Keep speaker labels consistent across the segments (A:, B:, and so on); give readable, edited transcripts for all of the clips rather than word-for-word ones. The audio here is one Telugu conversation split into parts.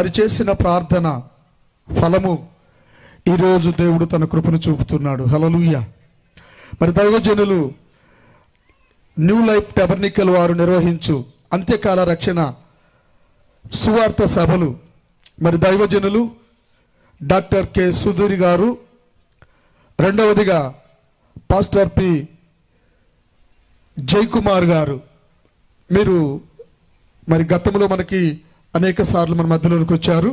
A: మరి చేసిన ప్రార్థన ఫలము ఈరోజు దేవుడు తన కృపను చూపుతున్నాడు. హల్లెలూయా. మరి దైవజనులు న్యూ లైఫ్ టెబర్నికల్ వారు నిర్వహించు అంత్యకాల రక్షణ సువార్త సభలు, మరి దైవజనులు డాక్టర్ కె సుధీర్ గారు, రెండవదిగా పాస్టర్ పి జయకుమార్ గారు. మీరు మరి గతంలో మనకి అనేక సార్లు మన మధ్యలోనికి వచ్చారు.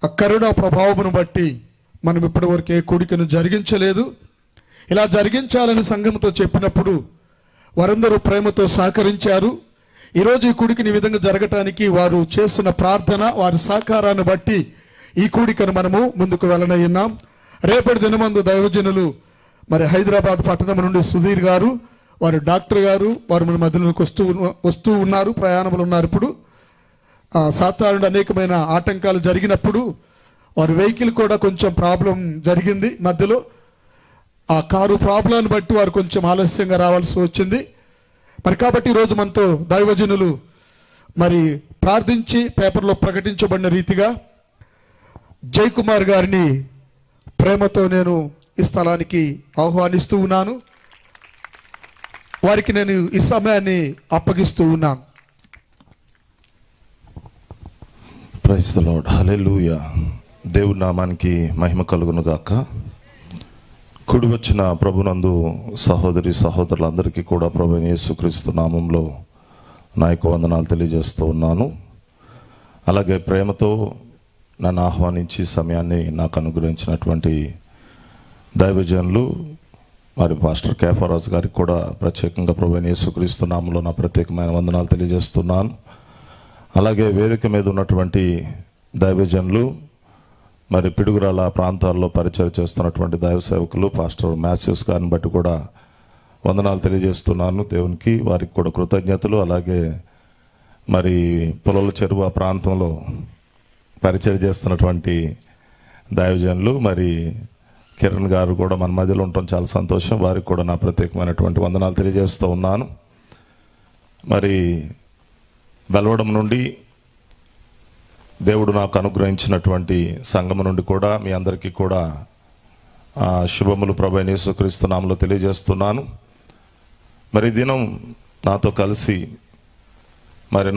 A: ఆ కరోనా ప్రభావమును బట్టి మనం ఇప్పటి వరకు ఏ కూడికను జరిగించలేదు. ఇలా జరిగించాలని సంఘంతో చెప్పినప్పుడు వారందరూ ప్రేమతో సహకరించారు. ఈరోజు ఈ కూడికని ఈ విధంగా జరగటానికి వారు చేస్తున్న ప్రార్థన, వారి సహకారాన్ని బట్టి ఈ కూడికను మనము ముందుకు వెళ్ళనయ్యున్నాం. రేపటి దినమందు దైవజనులు మరి హైదరాబాద్ పట్టణం నుండి సుధీర్ గారు, వారు డాక్టర్ గారు, వారు మన మధ్యలోకి వస్తూ ఉన్నారు, ప్రయాణములు ఉన్నారు. ఇప్పుడు సాధారణ అనేకమైన ఆటంకాలు జరిగినప్పుడు వారి వెహికల్ కూడా కొంచెం ప్రాబ్లం జరిగింది మధ్యలో. ఆ కారు ప్రాబ్లాన్ని బట్టి వారు కొంచెం ఆలస్యంగా రావాల్సి వచ్చింది. మరి కాబట్టి ఈరోజు మనతో దైవజనులు మరి ప్రార్థించి పేపర్లో ప్రకటించబడిన రీతిగా జయకుమార్ గారిని ప్రేమతో నేను ఈ స్థలానికి ఆహ్వానిస్తూ ఉన్నాను. వారికి నేను ఈ సమయాన్ని అప్పగిస్తూ ఉన్నాను.
B: Praise the Lord. హల్లెలూయా. దేవుని నామానికి మహిమ కలుగును గాక. కూడి వచ్చిన ప్రభునందు సహోదరి సహోదరులందరికీ కూడా ప్రభు యేసుక్రీస్తు నామంలో నా యొక్క వందనాలు తెలియజేస్తూ ఉన్నాను. అలాగే ప్రేమతో నన్ను ఆహ్వానించి సమయాన్ని నాకు అనుగ్రహించినటువంటి దైవజనులు మరి పాస్టర్ కేఫరాజు గారికి కూడా ప్రత్యేకంగా ప్రభు యేసుక్రీస్తు నామంలో నా ప్రత్యేకమైన వందనాలు తెలియజేస్తున్నాను. అలాగే వేదిక మీద ఉన్నటువంటి దైవజనులు, మరి పిడుగురాల ప్రాంతాల్లో పరిచయం చేస్తున్నటువంటి దైవ సేవకులు పాస్టర్ మ్యాథ్యూస్ గారిని బట్టి కూడా వందనాలు తెలియజేస్తున్నాను దేవునికి, వారికి కూడా కృతజ్ఞతలు. అలాగే మరి పొలాల చెరువు ఆ ప్రాంతంలో పరిచయం చేస్తున్నటువంటి దైవజనులు మరి కిరణ్ గారు కూడా మన మధ్యలో ఉండటం చాలా సంతోషం. వారికి కూడా నా ప్రత్యేకమైనటువంటి వందనాలు తెలియజేస్తూ ఉన్నాను. మరి వెలవడం నుండి దేవుడు నాకు అనుగ్రహించినటువంటి సంఘం నుండి కూడా మీ అందరికీ కూడా శుభములు ప్రభు యేసుక్రీస్తు నామములో తెలియజేస్తున్నాను. మరి దినం నాతో కలిసి మరి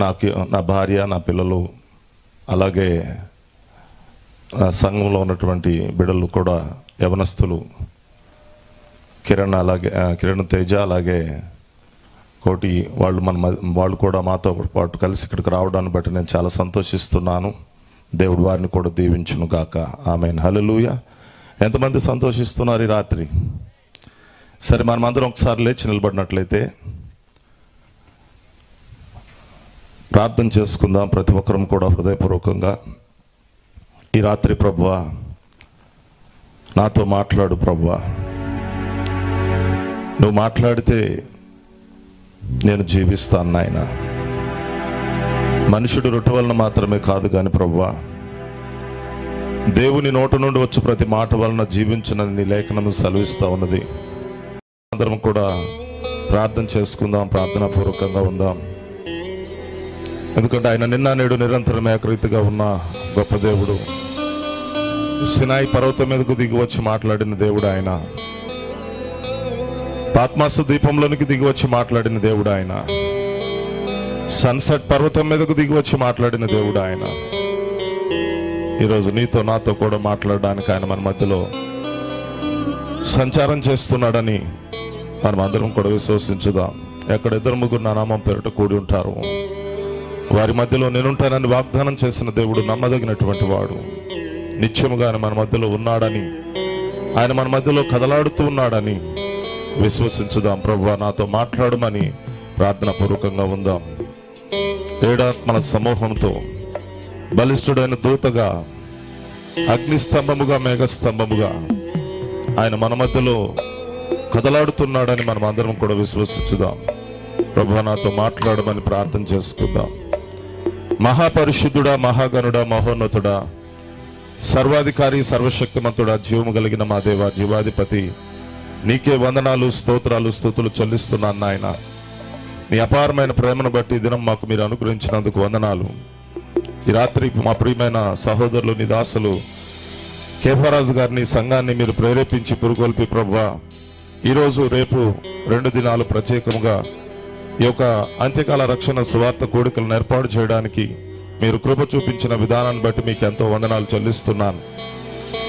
B: నా భార్య, నా పిల్లలు, అలాగే సంఘంలో ఉన్నటువంటి బిడ్డలు కూడా యవనస్తులు కిరణ్ తేజ, అలాగే కోటి వాళ్ళు కూడా మాతో పాటు కలిసి ఇక్కడికి రావడాన్ని బట్టి నేను చాలా సంతోషిస్తున్నాను. దేవుడు వారిని కూడా దీవించును గాక. ఆమేన్. హల్లెలూయా. ఎంతమంది సంతోషిస్తున్నారు ఈ రాత్రి? సరే, మనం అందరం ఒకసారి లేచి నిలబడినట్లయితే ప్రార్థన చేసుకుందాం. ప్రతి ఒక్కరం కూడా హృదయపూర్వకంగా ఈ రాత్రి ప్రభువా నాతో మాట్లాడు ప్రభువా, నువ్వు మాట్లాడితే నేను జీవిస్తాను నాయన. మనుషుడు రొట్టె వలన మాత్రమే కాదు కానీ ప్రభువా, దేవుని నోట నుండి వచ్చి ప్రతి మాట వలన జీవించునని నీ లేఖనము సెలవిస్తూ ఉన్నది. అందరం కూడా ప్రార్థన చేసుకుందాం, ప్రార్థనా పూర్వకంగా ఉందాం. ఎందుకంటే ఆయన నిన్న నేడు నిరంతరం ఏకరీతిగా ఉన్న గొప్ప దేవుడు. సినాయి పర్వతం మీదకు దిగి వచ్చి మాట్లాడిన దేవుడు ఆయన. పాత్మాసు దీపంలోనికి దిగి వచ్చి మాట్లాడిన దేవుడు ఆయన. సన్సెట్ పర్వతం మీదకు దిగి వచ్చి మాట్లాడిన దేవుడు ఆయన. ఈరోజు నీతో నాతో కూడా మాట్లాడడానికి ఆయన మన మధ్యలో సంచారం చేస్తున్నాడని మనం అందరం కూడా విశ్వసించుదాం. ఎక్కడ ఇద్దరు ముగ్గురు నా నామం పేరిట కూడి ఉంటారు వారి మధ్యలో నేనుంటానని వాగ్దానం చేసిన దేవుడు నమ్మదగినటువంటి వాడు. నిత్యముగా ఆయన మన మధ్యలో ఉన్నాడని, ఆయన మన మధ్యలో కదలాడుతూ ఉన్నాడని విశ్వసించుదాం. ప్రభువా నాతో మాట్లాడమని ప్రార్థన పూర్వకంగా ఉందాం. ఏడాత్మల సమూహంతో బలిష్ఠుడైన దూతగా, అగ్నిస్తంభముగా, మేఘస్తంభముగా ఆయన మన మధ్యలో కదలాడుతున్నాడని మనం అందరం కూడా విశ్వసించుదాం. ప్రభువా నాతో మాట్లాడమని ప్రార్థన చేసుకుందాం. మహాపరిశుద్ధుడా, మహాగణుడా, మహోన్నతుడా, సర్వాధికారి, సర్వశక్తిమంతుడా, జీవము కలిగిన మా దేవా, జీవాధిపతి, నీకే వందనాలు, స్తోత్రాలు, స్తుతులు చెల్లిస్తున్నాను నాయన. నీ అపారమైన ప్రేమను బట్టి దినం మాకు మీరు అనుగ్రహించినందుకు వందనాలు. ఈ రాత్రి మా ప్రియమైన సహోదరులు నీ దాసులు కేఫరాజు గారిని సంఘాన్ని మీరు ప్రేరేపించి పురుగొల్పి ప్రభువా, ఈరోజు రేపు 2 దినాలు ప్రత్యేకముగా ఈ యొక్క అంత్యకాల రక్షణ సువార్త కూడికలను ఏర్పాటు చేయడానికి మీరు కృప చూపించిన విధానాన్ని బట్టి మీకు ఎంతో వందనాలు చెల్లిస్తున్నాను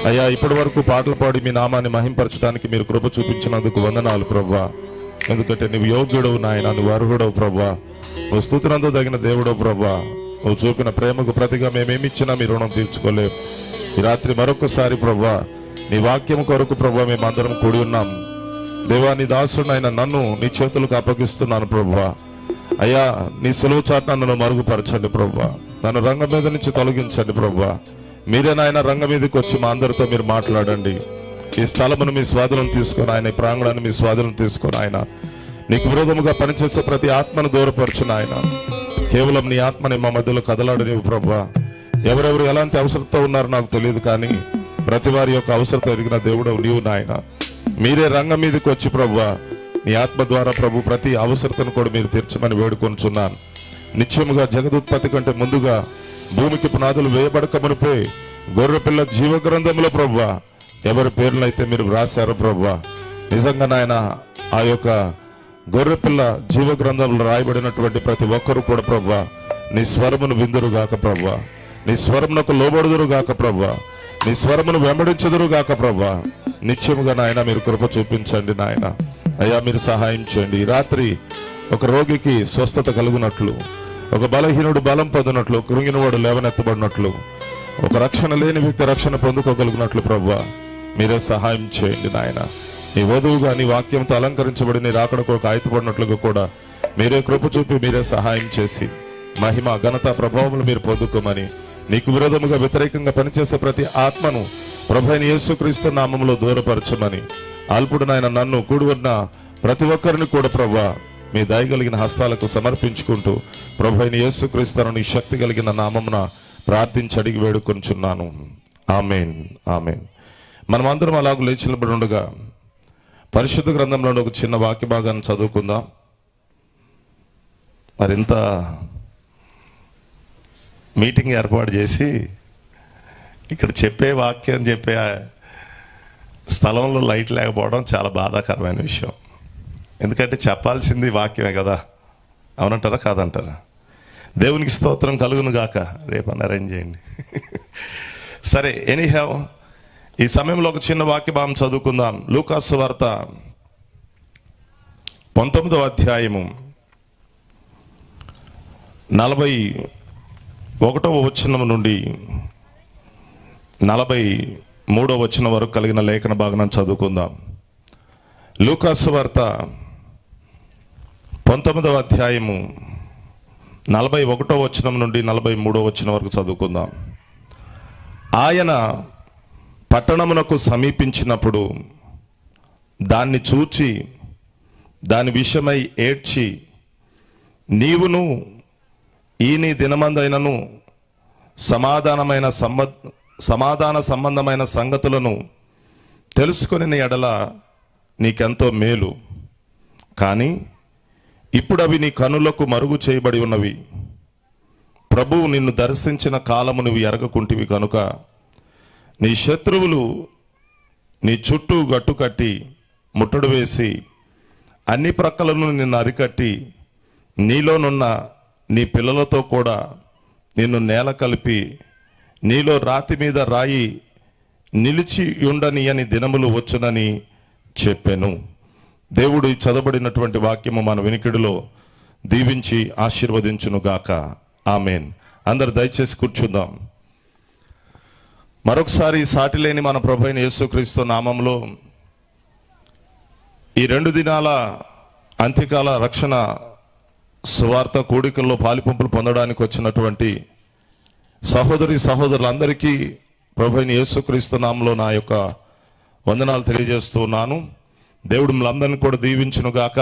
B: అయ్యా. ఇప్పటి వరకు పాటలు పాడి మీ నామాన్ని మహింపరచడానికి మీరు కృప చూపించినందుకు వందనాలు ప్రభువా. ఎందుకంటే నువ్వు యోగ్యుడవు నాయన, నువ్వు అర్హుడవు ప్రభువా, నువ్వు స్తుతినందు తగిన దేవుడవు ప్రభువా. నువ్వు చూపిన ప్రేమకు ప్రతిగా మేమేమిచ్చినా మీ రుణం తీర్చుకోలేము. ఈ రాత్రి మరొకసారి ప్రభువా, నీ వాక్యం కొరకు ప్రభువా మేమందరం కూడి ఉన్నాం దేవా. నీ దాసుడైన నన్ను నీ చేతులకు అప్పగిస్తున్నాను ప్రభువా. అయ్యా, నీ సులువు చాటున నన్ను మరుగుపరచండి ప్రభువా, నన్ను రంగం మీద నుంచి తొలగించండి ప్రభువా. మీరే నాయన రంగం మీదకి వచ్చి మా అందరితో మీరు మాట్లాడండి. ఈ స్థలమును మీ స్వాధీనం తీసుకొని ఆయన, ఈ ప్రాంగణాన్ని మీ స్వాధీనం తీసుకొని ఆయన, నీకు విరోధముగా పనిచేసే ప్రతి ఆత్మను దూరపరచును ఆయన. కేవలం నీ ఆత్మని మా మధ్యలో కదలాడనివ్వు ప్రభువా. ఎవరెవరు ఎలాంటి అవసరంతో ఉన్నారో నాకు తెలియదు, కానీ ప్రతి వారి యొక్క అవసరత ఎరిగిన దేవుడు నీవు నాయన. మీరే రంగం మీదకి వచ్చి ప్రభువా నీ ఆత్మ ద్వారా ప్రభు ప్రతి అవసరతను కూడా మీరు తీర్చమని వేడుకొంచున్నాను. నిత్యముగా జగదుత్పత్తి కంటే ముందుగా భూమికి పునాదులు వేయబడక మునిపే గొర్రెపిల్ల జీవ గ్రంథంలో ప్రభువా ఎవరి పేర్లైతే మీరు వ్రాసారో ప్రభువా, నిజంగా నాయన ఆ యొక్క గొర్రెపిల్ల జీవ గ్రంథంలో రాయబడినటువంటి ప్రతి ఒక్కరు కూడా ప్రభువా నీ స్వరమును విందురుగాక ప్రభువా, నీ స్వరమునకు లోబడుదురుగాక ప్రభువా, నీ స్వరమును వెంబడించుదురుగాక ప్రభువా. నిత్యముగా నాయన మీరు కృప చూపించండి నాయన. అయ్యా, మీరు సహాయం చేయండి. ఈ రాత్రి ఒక రోగికి స్వస్థత కలుగునట్లు, ఒక బలహీనుడు బలం పొందినట్లు, కృంగినవాడు లేవనెత్తబడినట్లు, ఒక రక్షణ లేని వ్యక్తి రక్షణ పొందుకోగలిగినట్లు ప్రభువా మీరే సహాయం చేయండి నాయన. నీ వధువుగా నీ వాక్యంతో అలంకరించబడి నీ రాకడకు ఒక ఆయుధపడినట్లుగా కూడా మీరే కృప చూపి మీరే సహాయం చేసి మహిమ ఘనత ప్రభావములు మీరు పొందుకోమని, నీకు విరోధముగా వ్యతిరేకంగా పనిచేసే ప్రతి ఆత్మను ప్రభువైన యేసుక్రీస్తు నామములో దూరపరచమని, అల్పుడు నాయన నన్ను కూడి ఉన్న ప్రతి ఒక్కరిని కూడా ప్రభువా మీ దయగలిగిన హస్తాలకు సమర్పించుకుంటూ ప్రభువైన యేసుక్రీస్తు నీ శక్తి కలిగిన నామమున ప్రార్థించి అడిగి వేడుకొంచున్నాను. ఆమేన్, ఆమేన్. మనమందరం అలాగూ లేచి నిలబడి ఉండగా పరిశుద్ధ గ్రంథంలో ఒక చిన్న వాక్య భాగాన్ని చదువుకుందాం. మరింత మీటింగ్ ఏర్పాటు చేసి ఇక్కడ చెప్పే వాక్యం చెప్పే స్థలంలో లైట్ లేకపోవడం చాలా బాధాకరమైన విషయం. ఎందుకంటే చెప్పాల్సింది వాక్యమే కదా, అవునంటారా కాదంటారా? దేవునికి స్తోత్రం కలుగును గాక. రేపన్న అరేంజ్ చేయండి. సరే, ఎనీహౌ ఈ సమయంలో ఒక చిన్న వాక్య భాగం చదువుకుందాం. లూకాసు వార్త 19వ అధ్యాయము 41వ వచనం నుండి 43వ వచనం వరకు కలిగిన లేఖన భాగాన్ని చదువుకుందాం. లూకాసు వార్త 19వ అధ్యాయము 41వ వచనం నుండి 43వ వచనం వరకు చదువుకుందాం. ఆయన పట్టణమునకు సమీపించినప్పుడు దాన్ని చూచి దాని విషయమై ఏడ్చి, నీవును ఈ నీ దినమందైనను సమాధాన సంబంధమైన సంగతులను తెలుసుకొని నీ ఎడల నీకెంతో మేలు, కానీ ఇప్పుడు అవి నీ కనులకు మరుగు చేయబడి ఉన్నవి. ప్రభువు నిన్ను దర్శించిన కాలము నువ్వు ఎరగకుంటివి కనుక నీ శత్రువులు నీ చుట్టూ గట్టు కట్టి ముట్టడి వేసి అన్ని ప్రక్కలను నిన్ను అరికట్టి నీలోనున్న నీ పిల్లలతో కూడా నిన్ను నేల కలిపి నీలో రాతి మీద రాయి నిలిచి ఉండనియని దినములు వచ్చునని చెప్పెను. దేవుడు ఈ చదవబడినటువంటి వాక్యము మన వినికిడిలో దీవించి ఆశీర్వదించునుగాక. ఆమేన్. అందరు దయచేసి కూర్చుందాం. మరొకసారి సాటిలేని మన ప్రభువైన యేసుక్రీస్తు నామంలో ఈ 2 దినాల అంత్యకాల రక్షణ సువార్త కూడికల్లో పాలిపంపులు పొందడానికి వచ్చినటువంటి సహోదరి సహోదరులందరికీ ప్రభువైన యేసుక్రీస్తు నామంలో నా యొక్క వందనాలు తెలియజేస్తున్నాను. దేవుడు మిమ్మల్ని కూడా దీవించునుగాక.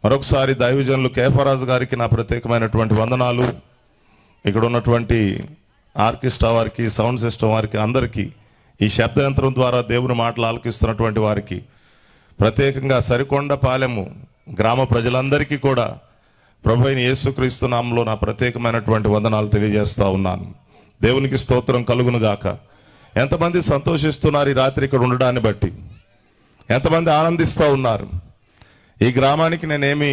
B: మరొకసారి దైవజనులు కేఫరాజు గారికి నా ప్రత్యేకమైనటువంటి వందనాలు. ఇక్కడ ఉన్నటువంటి ఆర్కెస్ట్రా వారికి, సౌండ్ సిస్టమ్ వారికి, అందరికీ ఈ శబ్దయంత్రం ద్వారా దేవుని మాటలు ఆలకిస్తున్నటువంటి వారికి, ప్రత్యేకంగా సరికొండపాలెము గ్రామ ప్రజలందరికీ కూడా ప్రభు అయిన యేసుక్రీస్తు నామములో నా ప్రత్యేకమైనటువంటి వందనాలు తెలియజేస్తా ఉన్నాను. దేవునికి స్తోత్రం కలుగును గాక. ఎంతమంది సంతోషిస్తున్నారు ఈ రాత్రి ఇక్కడ ఉండడాన్ని బట్టి? ఎంతమంది ఆనందిస్తూ ఉన్నారు? ఈ గ్రామానికి నేనేమి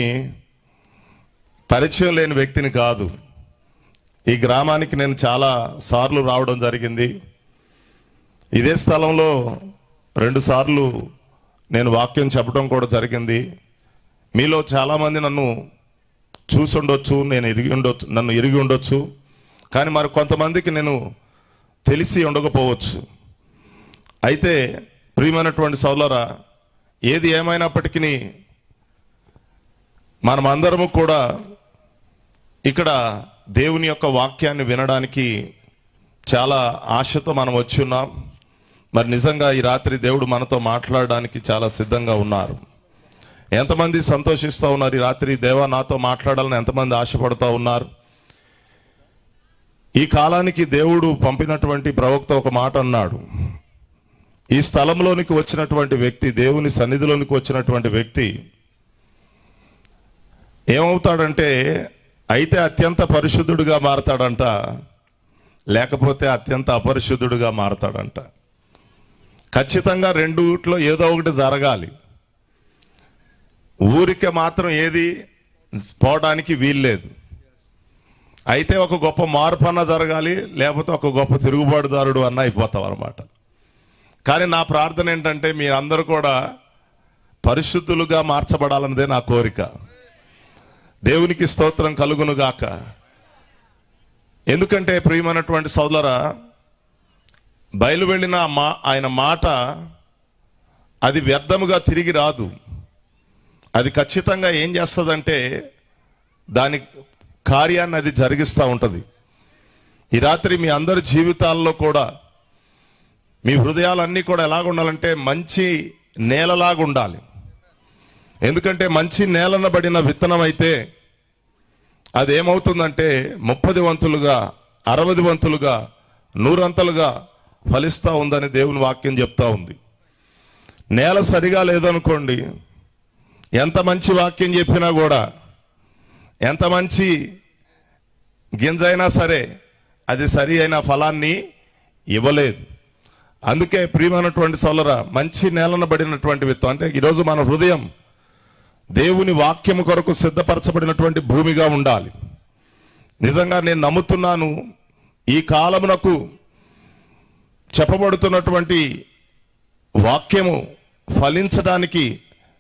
B: పరిచయం లేని వ్యక్తిని కాదు. ఈ గ్రామానికి నేను చాలా సార్లు రావడం జరిగింది. ఇదే స్థలంలో 2 సార్లు నేను వాక్యం చెప్పడం కూడా జరిగింది. మీలో చాలామంది నన్ను చూసి ఉండొచ్చు, నన్ను ఎరిగి ఉండొచ్చు. కానీ మరి కొంతమందికి నేను తెలిసి ఉండకపోవచ్చు. అయితే ప్రియమైనటువంటి సోదరులారా, ఏది ఏమైనప్పటికీ మనమందరము కూడా ఇక్కడ దేవుని యొక్క వాక్యాన్ని వినడానికి చాలా ఆశతో మనం వచ్చి ఉన్నాం. మరి నిజంగా ఈ రాత్రి దేవుడు మనతో మాట్లాడడానికి చాలా సిద్ధంగా ఉన్నారు. ఎంతమంది సంతోషిస్తూ ఉన్నారు ఈ రాత్రి? దేవా నాతో మాట్లాడాలని ఎంతమంది ఆశపడుతూ ఉన్నారు? ఈ కాలానికి దేవుడు పంపినటువంటి ప్రవక్త ఒక మాట అన్నాడు. ఈ స్థలంలోనికి వచ్చినటువంటి వ్యక్తి, దేవుని సన్నిధిలోనికి వచ్చినటువంటి వ్యక్తి ఏమవుతాడంటే, అయితే అత్యంత పరిశుద్ధుడిగా మారతాడంట, లేకపోతే అత్యంత అపరిశుద్ధుడిగా మారతాడంట. ఖచ్చితంగా రెండిట్లో ఏదో ఒకటి జరగాలి. ఊరికే మాత్రం ఏది పోవడానికి వీల్లేదు. అయితే ఒక గొప్ప మార్పు అన్న జరగాలి, లేకపోతే ఒక గొప్ప తిరుగుబాటుదారుడు అన్న అయిపోతాం అన్నమాట. కానీ నా ప్రార్థన ఏంటంటే, మీరందరూ కూడా పరిశుద్ధులుగా మార్చబడాలన్నదే నా కోరిక. దేవునికి స్తోత్రం కలుగును గాక. ఎందుకంటే ప్రియమైనటువంటి సోదరులారా, బయలు వెళ్ళిన ఆయన మాట అది వ్యర్థముగా తిరిగి రాదు. అది ఖచ్చితంగా ఏం చేస్తుందంటే, దాని కార్యాన్ని అది జరిగిస్తూ ఉంటుంది. ఈ రాత్రి మీ అందరి జీవితాల్లో కూడా మీ హృదయాలన్నీ కూడా ఎలాగ ఉండాలంటే, మంచి నేలలాగా ఉండాలి. ఎందుకంటే మంచి నేలనబడిన విత్తనం అయితే అది ఏమవుతుందంటే 30 వంతులుగా, 60 వంతులుగా, 100 అంతలుగా ఫలిస్తూ ఉందని దేవుని వాక్యం చెప్తా ఉంది. నేల సరిగా లేదనుకోండి, ఎంత మంచి వాక్యం చెప్పినా కూడా, ఎంత మంచి గింజైనా సరే అది సరి అయిన ఫలాన్ని ఇవ్వలేదు. అందుకే ప్రియమైనటువంటి సోదరులారా, మంచి నేలనబడినటువంటి విత్తనం అంటే ఈరోజు మన హృదయం దేవుని వాక్యము కొరకు సిద్ధపరచబడినటువంటి భూమిగా ఉండాలి. నిజంగా నేను నమ్ముతున్నాను, ఈ కాలమునకు చెప్పబడుతున్నటువంటి వాక్యము ఫలించడానికి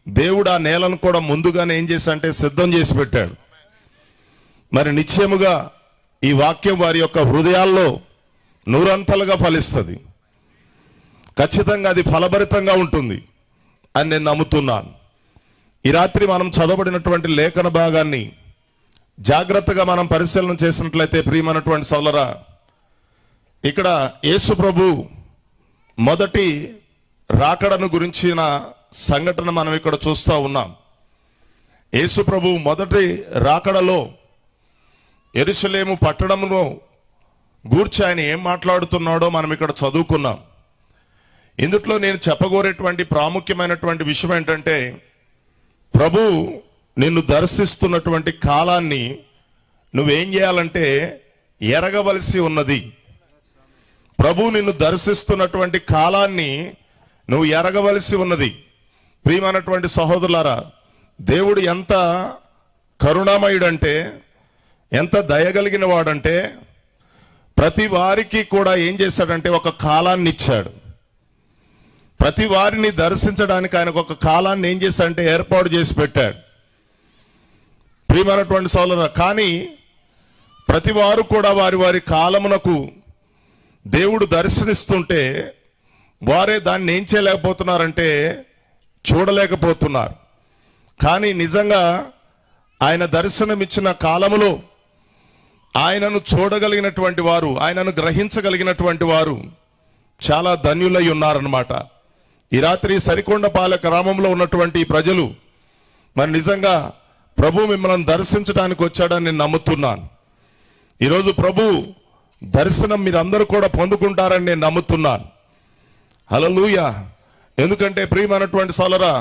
B: దేవుడు ఆ నేలను కూడా ముందుగానే ఏం చేశాడంటే సిద్ధం చేసి పెట్టాడు. మరి నిశ్చయముగా ఈ వాక్యం వారి యొక్క హృదయాల్లో 100 అంతలుగా ఫలిస్తుంది. ఖచ్చితంగా అది ఫలభరితంగా ఉంటుంది అని నేను నమ్ముతున్నాను. ఈ రాత్రి మనం చదవబడినటువంటి లేఖన భాగాన్ని జాగ్రత్తగా మనం పరిశీలన చేసినట్లయితే ప్రియమైనటువంటి సోదరులారా, ఇక్కడ యేసు ప్రభు మొదటి రాకడను గురించిన సంఘటన మనం ఇక్కడ చూస్తూ ఉన్నాం. యేసు ప్రభు మొదటి రాకడలో యెరూషలేము పట్టణములో గూర్చి ఆయన ఏం మాట్లాడుతున్నాడో మనం ఇక్కడ చదువుకున్నాం. ఇందులో నేను చెప్పగోరేటువంటి ప్రాముఖ్యమైనటువంటి విషయం ఏంటంటే, ప్రభు నిన్ను దర్శిస్తున్నటువంటి కాలాన్ని నువ్వేం చేయాలంటే ఎరగవలసి ఉన్నది. ప్రభు నిన్ను దర్శిస్తున్నటువంటి కాలాన్ని నువ్వు ఎరగవలసి ఉన్నది. ప్రియమైనటువంటి సహోదరులారా, దేవుడు ఎంత కరుణామయుడంటే, ఎంత దయగలిగిన వాడంటే, ప్రతి వారికి కూడా ఏం చేశాడంటే ఒక కాలాన్ని ఇచ్చాడు. ప్రతి వారిని దర్శించడానికి ఆయనకు ఒక కాలాన్ని ఏం చేశాడంటే ఏర్పాటు చేసి పెట్టాడు. ప్రియమైనటువంటి సోదరులారా, కానీ ప్రతి వారు కూడా వారి వారి కాలమునకు దేవుడు దర్శనిస్తుంటే వారే దాన్ని ఏం చేయలేకపోతున్నారంటే చూడలేకపోతున్నారు. కానీ నిజంగా ఆయన దర్శనమిచ్చిన కాలములో ఆయనను చూడగలిగినటువంటి వారు, ఆయనను గ్రహించగలిగినటువంటి వారు చాలా ధన్యులై ఉన్నారన్నమాట. ఈ రాత్రి సరికొండపాలెం గ్రామంలో ఉన్నటువంటి ప్రజలు మరి నిజంగా ప్రభు మిమ్మల్ని దర్శించడానికి వచ్చాడని నేను నమ్ముతున్నాను. ఈరోజు ప్రభు దర్శనం మీరందరూ కూడా పొందుకుంటారని నేను నమ్ముతున్నాను. హల్లెలూయా. ఎందుకంటే ప్రియమైనటువంటి సోదరులారా,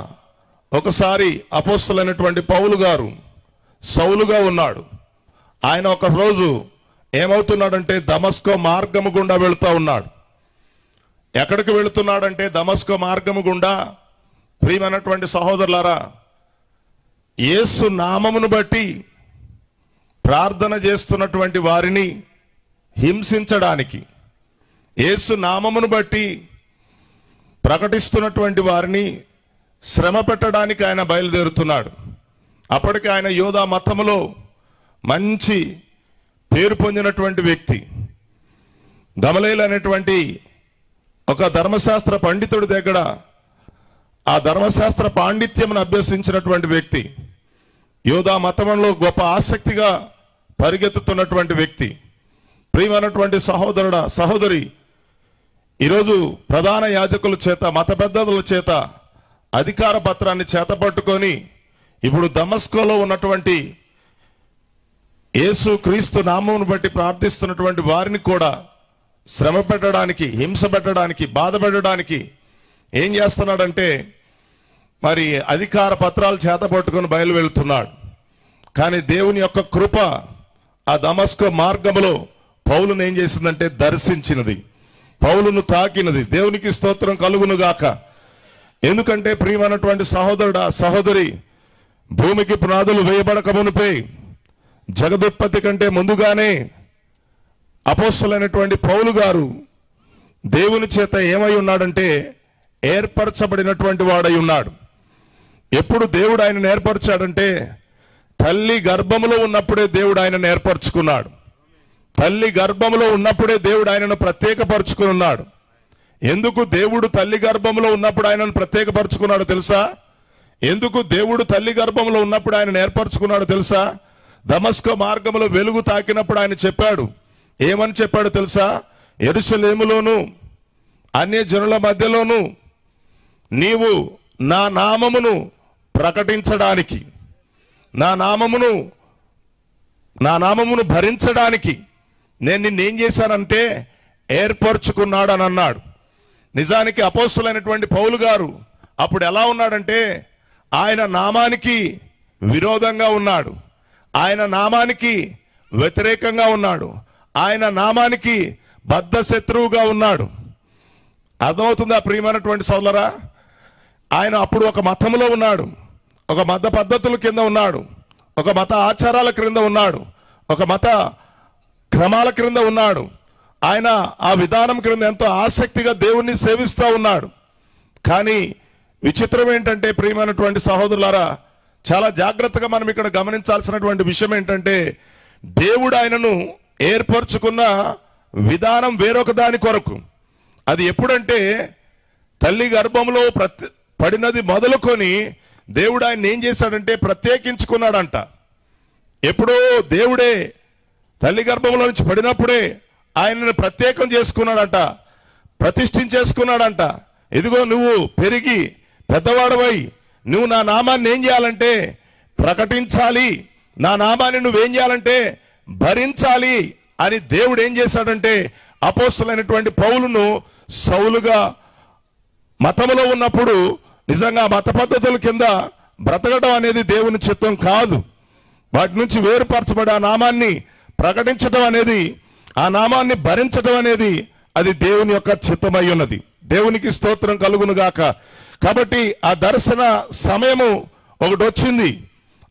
B: ఒకసారి అపోస్తలులైనటువంటి పౌలు గారు సౌలుగా ఉన్నాడు. ఆయన ఒక రోజు ఏమవుతున్నాడంటే దమస్కో మార్గము గుండా వెళుతూ ఉన్నాడు. ఎక్కడికి వెళుతున్నాడంటే దమస్కో మార్గము గుండా ప్రియమైనటువంటి సహోదరులారా, యేసు నామమును బట్టి ప్రార్థన చేస్తున్నటువంటి వారిని హింసించడానికి, యేసు నామమును బట్టి ప్రకటిస్తున్నటువంటి వారిని శ్రమ పెట్టడానికి ఆయన బయలుదేరుతున్నాడు. అప్పటికి ఆయన యోధా మతములో మంచి పేరు పొందినటువంటి వ్యక్తి. గమలీయేలు అనేటువంటి ఒక ధర్మశాస్త్ర పండితుడి దగ్గర ఆ ధర్మశాస్త్ర పాండిత్యమును అభ్యసించినటువంటి వ్యక్తి, యోధా మతంలో గొప్ప ఆసక్తిగా పరిగెత్తుతున్నటువంటి వ్యక్తి. ప్రియమైనటువంటి సహోదరుడా, సహోదరి, ఈరోజు ప్రధాన యాజకుల చేత, మత పెద్దల చేత అధికార పత్రాన్ని చేతపట్టుకొని ఇప్పుడు దమస్కోలో ఉన్నటువంటి యేసు క్రీస్తు నామమును బట్టి ప్రార్థిస్తున్నటువంటి వారిని కూడా శ్రమ పెట్టడానికి, హింస పెట్టడానికి, బాధ పెట్టడానికి ఏం చేస్తున్నాడంటే మరి అధికార పత్రాలు చేతపట్టుకొని బయలు వెళుతున్నాడు. కానీ దేవుని యొక్క కృప ఆ దమస్కో మార్గములో పౌలును ఏం చేసిందంటే దర్శించినది, పౌలును తాకినది. దేవునికి స్తోత్రం కలుగును గాక. ఎందుకంటే ప్రియమైనటువంటి సహోదరుడా, సహోదరి, భూమికి పునాదులు వేయబడక మునుపే, జగదుత్పత్తి కంటే ముందుగానే అపోస్తలుడైనటువంటి పౌలు గారు దేవుని చేత ఏమై ఉన్నాడంటే ఏర్పరచబడినటువంటి వాడై ఉన్నాడు. ఎప్పుడు దేవుడు ఆయనను ఏర్పరచాడంటే తల్లి గర్భములో ఉన్నప్పుడే దేవుడు ఆయనను ఏర్పరచుకున్నాడు. తల్లి గర్భములో ఉన్నప్పుడే దేవుడు ఆయనను ప్రత్యేకపరుచుకుని ఉన్నాడు. ఎందుకు దేవుడు తల్లి గర్భంలో ఉన్నప్పుడు ఆయనను ప్రత్యేకపరుచుకున్నాడు తెలుసా? ఎందుకు దేవుడు తల్లి గర్భంలో ఉన్నప్పుడు ఆయన ఏర్పరచుకున్నాడు తెలుసా? దమస్కో మార్గంలో వెలుగు తాకినప్పుడు ఆయన చెప్పాడు. ఏమని చెప్పాడు తెలుసా? యెరూషలేములోను అన్య జనుల మధ్యలోను నీవు నా నామమును ప్రకటించడానికి, నా నామమును భరించడానికి నేను నిన్నేం చేశానంటే ఏర్పరచుకున్నాడు అని అన్నాడు. నిజానికి అపోస్తలుడైనటువంటి పౌలు గారు అప్పుడు ఎలా ఉన్నాడంటే ఆయన నామానికి విరోధంగా ఉన్నాడు, ఆయన నామానికి వ్యతిరేకంగా ఉన్నాడు, ఆయన నామానికి బద్ధ శత్రువుగా ఉన్నాడు. అర్థమవుతుందా ప్రియమైనటువంటి సోదరులారా? ఆయన అప్పుడు ఒక మతంలో ఉన్నాడు, ఒక మత పద్ధతుల కింద ఉన్నాడు, ఒక మత ఆచారాల క్రింద ఉన్నాడు, ఒక మత క్రమాల క్రింద ఉన్నాడు. ఆయన ఆ విధానం క్రింద ఎంతో ఆసక్తిగా దేవుణ్ణి సేవిస్తూ ఉన్నాడు. కానీ విచిత్రం ఏంటంటే ప్రియమైనటువంటి సహోదరులారా, చాలా జాగ్రత్తగా మనం ఇక్కడ గమనించాల్సినటువంటి విషయం ఏంటంటే దేవుడు ఆయనను ఏర్పరచుకున్న విధానం వేరొక దాని కొరకు. అది ఎప్పుడంటే తల్లి గర్భంలో పడినది మొదలుకొని దేవుడు ఆయన ఏం చేశాడంటే ప్రత్యేకించుకున్నాడంట. ఎప్పుడో దేవుడే తల్లి గర్భంలో నుంచి పడినప్పుడే ఆయనను ప్రత్యేకం చేసుకున్నాడంట, ప్రతిష్ఠించేసుకున్నాడంట. ఇదిగో నువ్వు పెరిగి పెద్దవాడవై నువ్వు నా నామాన్ని ఏం చేయాలంటే ప్రకటించాలి, నా నామాన్ని నువ్వేం చేయాలంటే భరించాలి అని దేవుడు ఏం చేశాడంటే అపోస్తలుడైనటువంటి పౌలును సౌలుగా మతములో ఉన్నప్పుడు నిజంగా మత పద్ధతుల కింద బ్రతకడం అనేది దేవుని చిత్తం కాదు. వాటి నుంచి వేరుపరచబడి ఆ నామాన్ని ప్రకటించడం అనేది, ఆ నామాన్ని భరించడం అనేది అది దేవుని యొక్క చిత్తమై ఉన్నది. దేవునికి స్తోత్రం కలుగును గాక. కాబట్టి ఆ దర్శన సమయము ఒకటి వచ్చింది.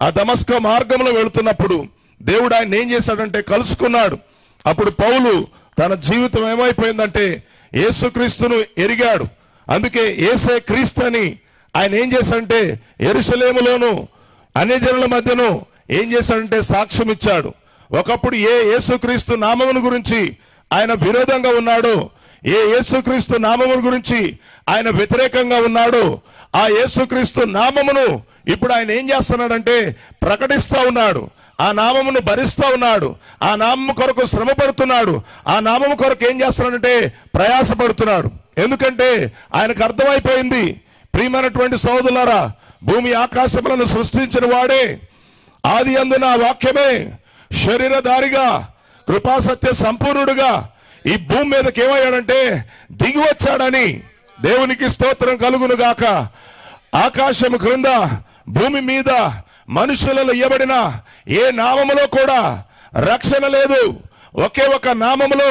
B: ఆ దమస్కో మార్గంలో వెళుతున్నప్పుడు దేవుడు ఆయన ఏం చేశాడంటే కలుసుకున్నాడు. అప్పుడు పౌలు తన జీవితం ఏమైపోయిందంటే యేసుక్రీస్తును ఎరిగాడు. అందుకే యేసే క్రీస్తు అని ఆయన ఏం చేశాడంటే యెరూషలేములోను అన్యజనుల మధ్యను ఏం చేశాడంటే సాక్ష్యం ఇచ్చాడు. ఒకప్పుడు ఏ యేసుక్రీస్తు నామమును గురించి ఆయన విరోధంగా ఉన్నాడో, ఏ యేసుక్రీస్తు నామమును గురించి ఆయన వ్యతిరేకంగా ఉన్నాడో, ఆ యేసుక్రీస్తు నామమును ఇప్పుడు ఆయన ఏం చేస్తున్నాడంటే ప్రకటిస్తూ ఉన్నాడు. ఆ నామమును భరిస్తూ ఉన్నాడు, ఆ నామము కొరకు శ్రమ పడుతున్నాడు, ఆ నామము కొరకు ఏం చేస్తున్నాడంటే ప్రయాసపడుతున్నాడు. ఎందుకంటే ఆయనకు అర్థమైపోయింది, ప్రియమైనటువంటి సోదరులారా, భూమి ఆకాశములను సృష్టించిన వాడే, ఆది యందు నా వాక్యమే శరీరధారిగా కృపాసత్య సంపూర్ణుడుగా ఈ భూమి మీదకి ఏమయ్యాడంటే దిగి వచ్చాడని దేవునికి స్తోత్రం కలుగును గాక. ఆకాశము క్రింద భూమి మీద
C: మనుషులలో ఇవ్వబడిన ఏ నామములో కూడా రక్షణ లేదు, ఒకే ఒక నామములో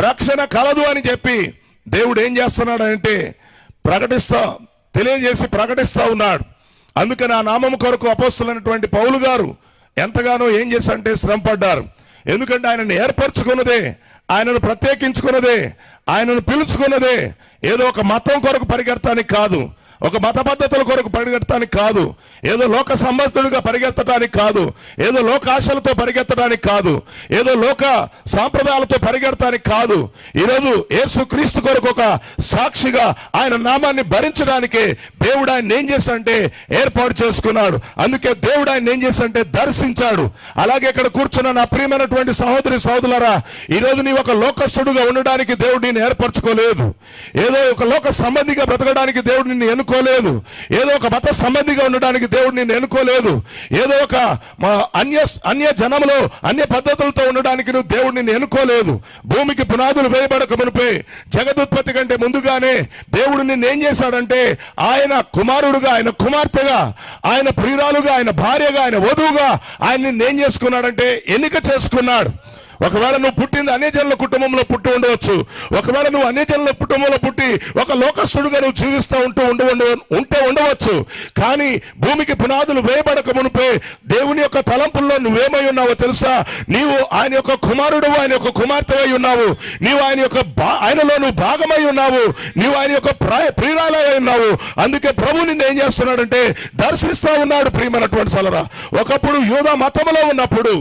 C: రక్షణ కలదు అని చెప్పి దేవుడు ఏం చేస్తున్నాడు అంటే తెలియజేసి ప్రకటిస్తా ఉన్నాడు. అందుకని ఆ నామము కొరకు అపోస్తలుడైనటువంటి పౌలు గారు ఎంతగానో ఏం చేశారంటే శ్రమ పడ్డారు. ఎందుకంటే ఆయనను ఏర్పరచుకున్నదే, ఆయనను ప్రత్యేకించుకున్నదే, ఆయనను పిలుచుకున్నదే ఏదో ఒక మతం కొరకు పరిగెత్తడానికి కాదు, ఒక మత పద్ధతుల కొరకు పరిగెత్తడానికి కాదు, ఏదో లోక సంబంధుడిగా పరిగెత్తడానికి కాదు, ఏదో లోకాశలతో పరిగెత్తడానికి కాదు, ఏదో లోక సాంప్రదాయాలతో పరిగెత్తడానికి కాదు. ఈరోజు యేసుక్రీస్తు కొరకు ఒక సాక్షిగా ఆయన నామాన్ని భరించడానికే దేవుడు ఆయన ఏం చేశాడంటే ఏర్పాటు చేసుకున్నాడు. అందుకే దేవుడు ఆయన ఏం చేశాడంటే దర్శించాడు. అలాగే ఇక్కడ కూర్చున్న నా ప్రియమైనటువంటి సహోదరి సహోదరులారా, ఈరోజు నీ ఒక లోకస్తుడుగా ఉండడానికి దేవుడు నిన్ను ఏర్పరచుకోలేదు. ఏదో ఒక లోక సంబంధిగా బ్రతకడానికి దేవుడు నిన్ను ఎన్నుకోలేదు. ఏదో ఒక మత సంబంధిగా ఉండడానికి దేవుడు నిన్ను ఎన్నుకోలేదు. ఏదో ఒక అన్య జనములో అన్య పద్ధతులతో ఉండడానికి నువ్వు దేవుడు నిన్ను ఎన్నుకోలేదు. భూమికి పునాదులు వేయబడక మునిపే, జగదుత్పత్తి కంటే ముందుగానే దేవుడు నిన్ను ఏం చేశాడంటే ఆయన కుమారుడుగా, ఆయన కుమార్తెగా, ఆయన ప్రియురాలుగా, ఆయన భార్యగా, ఆయన వధువుగా ఆయన నిన్ను ఏం చేసుకున్నాడంటే ఎన్నిక చేసుకున్నాడు. ఒకవేళ నువ్వు పుట్టింది అన్యజనుల కుటుంబంలో పుట్టి ఉండవచ్చు, ఒకవేళ నువ్వు అన్యజనుల కుటుంబంలో పుట్టి ఒక లోకస్తుడుగా నువ్వు జీవిస్తూ ఉంటే ఉండవచ్చు. కానీ భూమికి పునాదులు వేయబడక మునిపే దేవుని యొక్క తలంపుల్లో నువ్వేమై ఉన్నావో తెలుసా? నీవు ఆయన యొక్క కుమారుడు, ఆయన యొక్క కుమార్తెవై ఉన్నావు. నీవు ఆయనలో నువ్వు భాగమై ఉన్నావు. నీవు ఆయన యొక్క ప్రియురాలై ఉన్నావు. అందుకే ప్రభు నిన్ను ఏం చేస్తున్నాడంటే దర్శిస్తా ఉన్నాడు. ప్రియమైనటువంటి సలరా, ఒకప్పుడు యూదా మతములో ఉన్నప్పుడు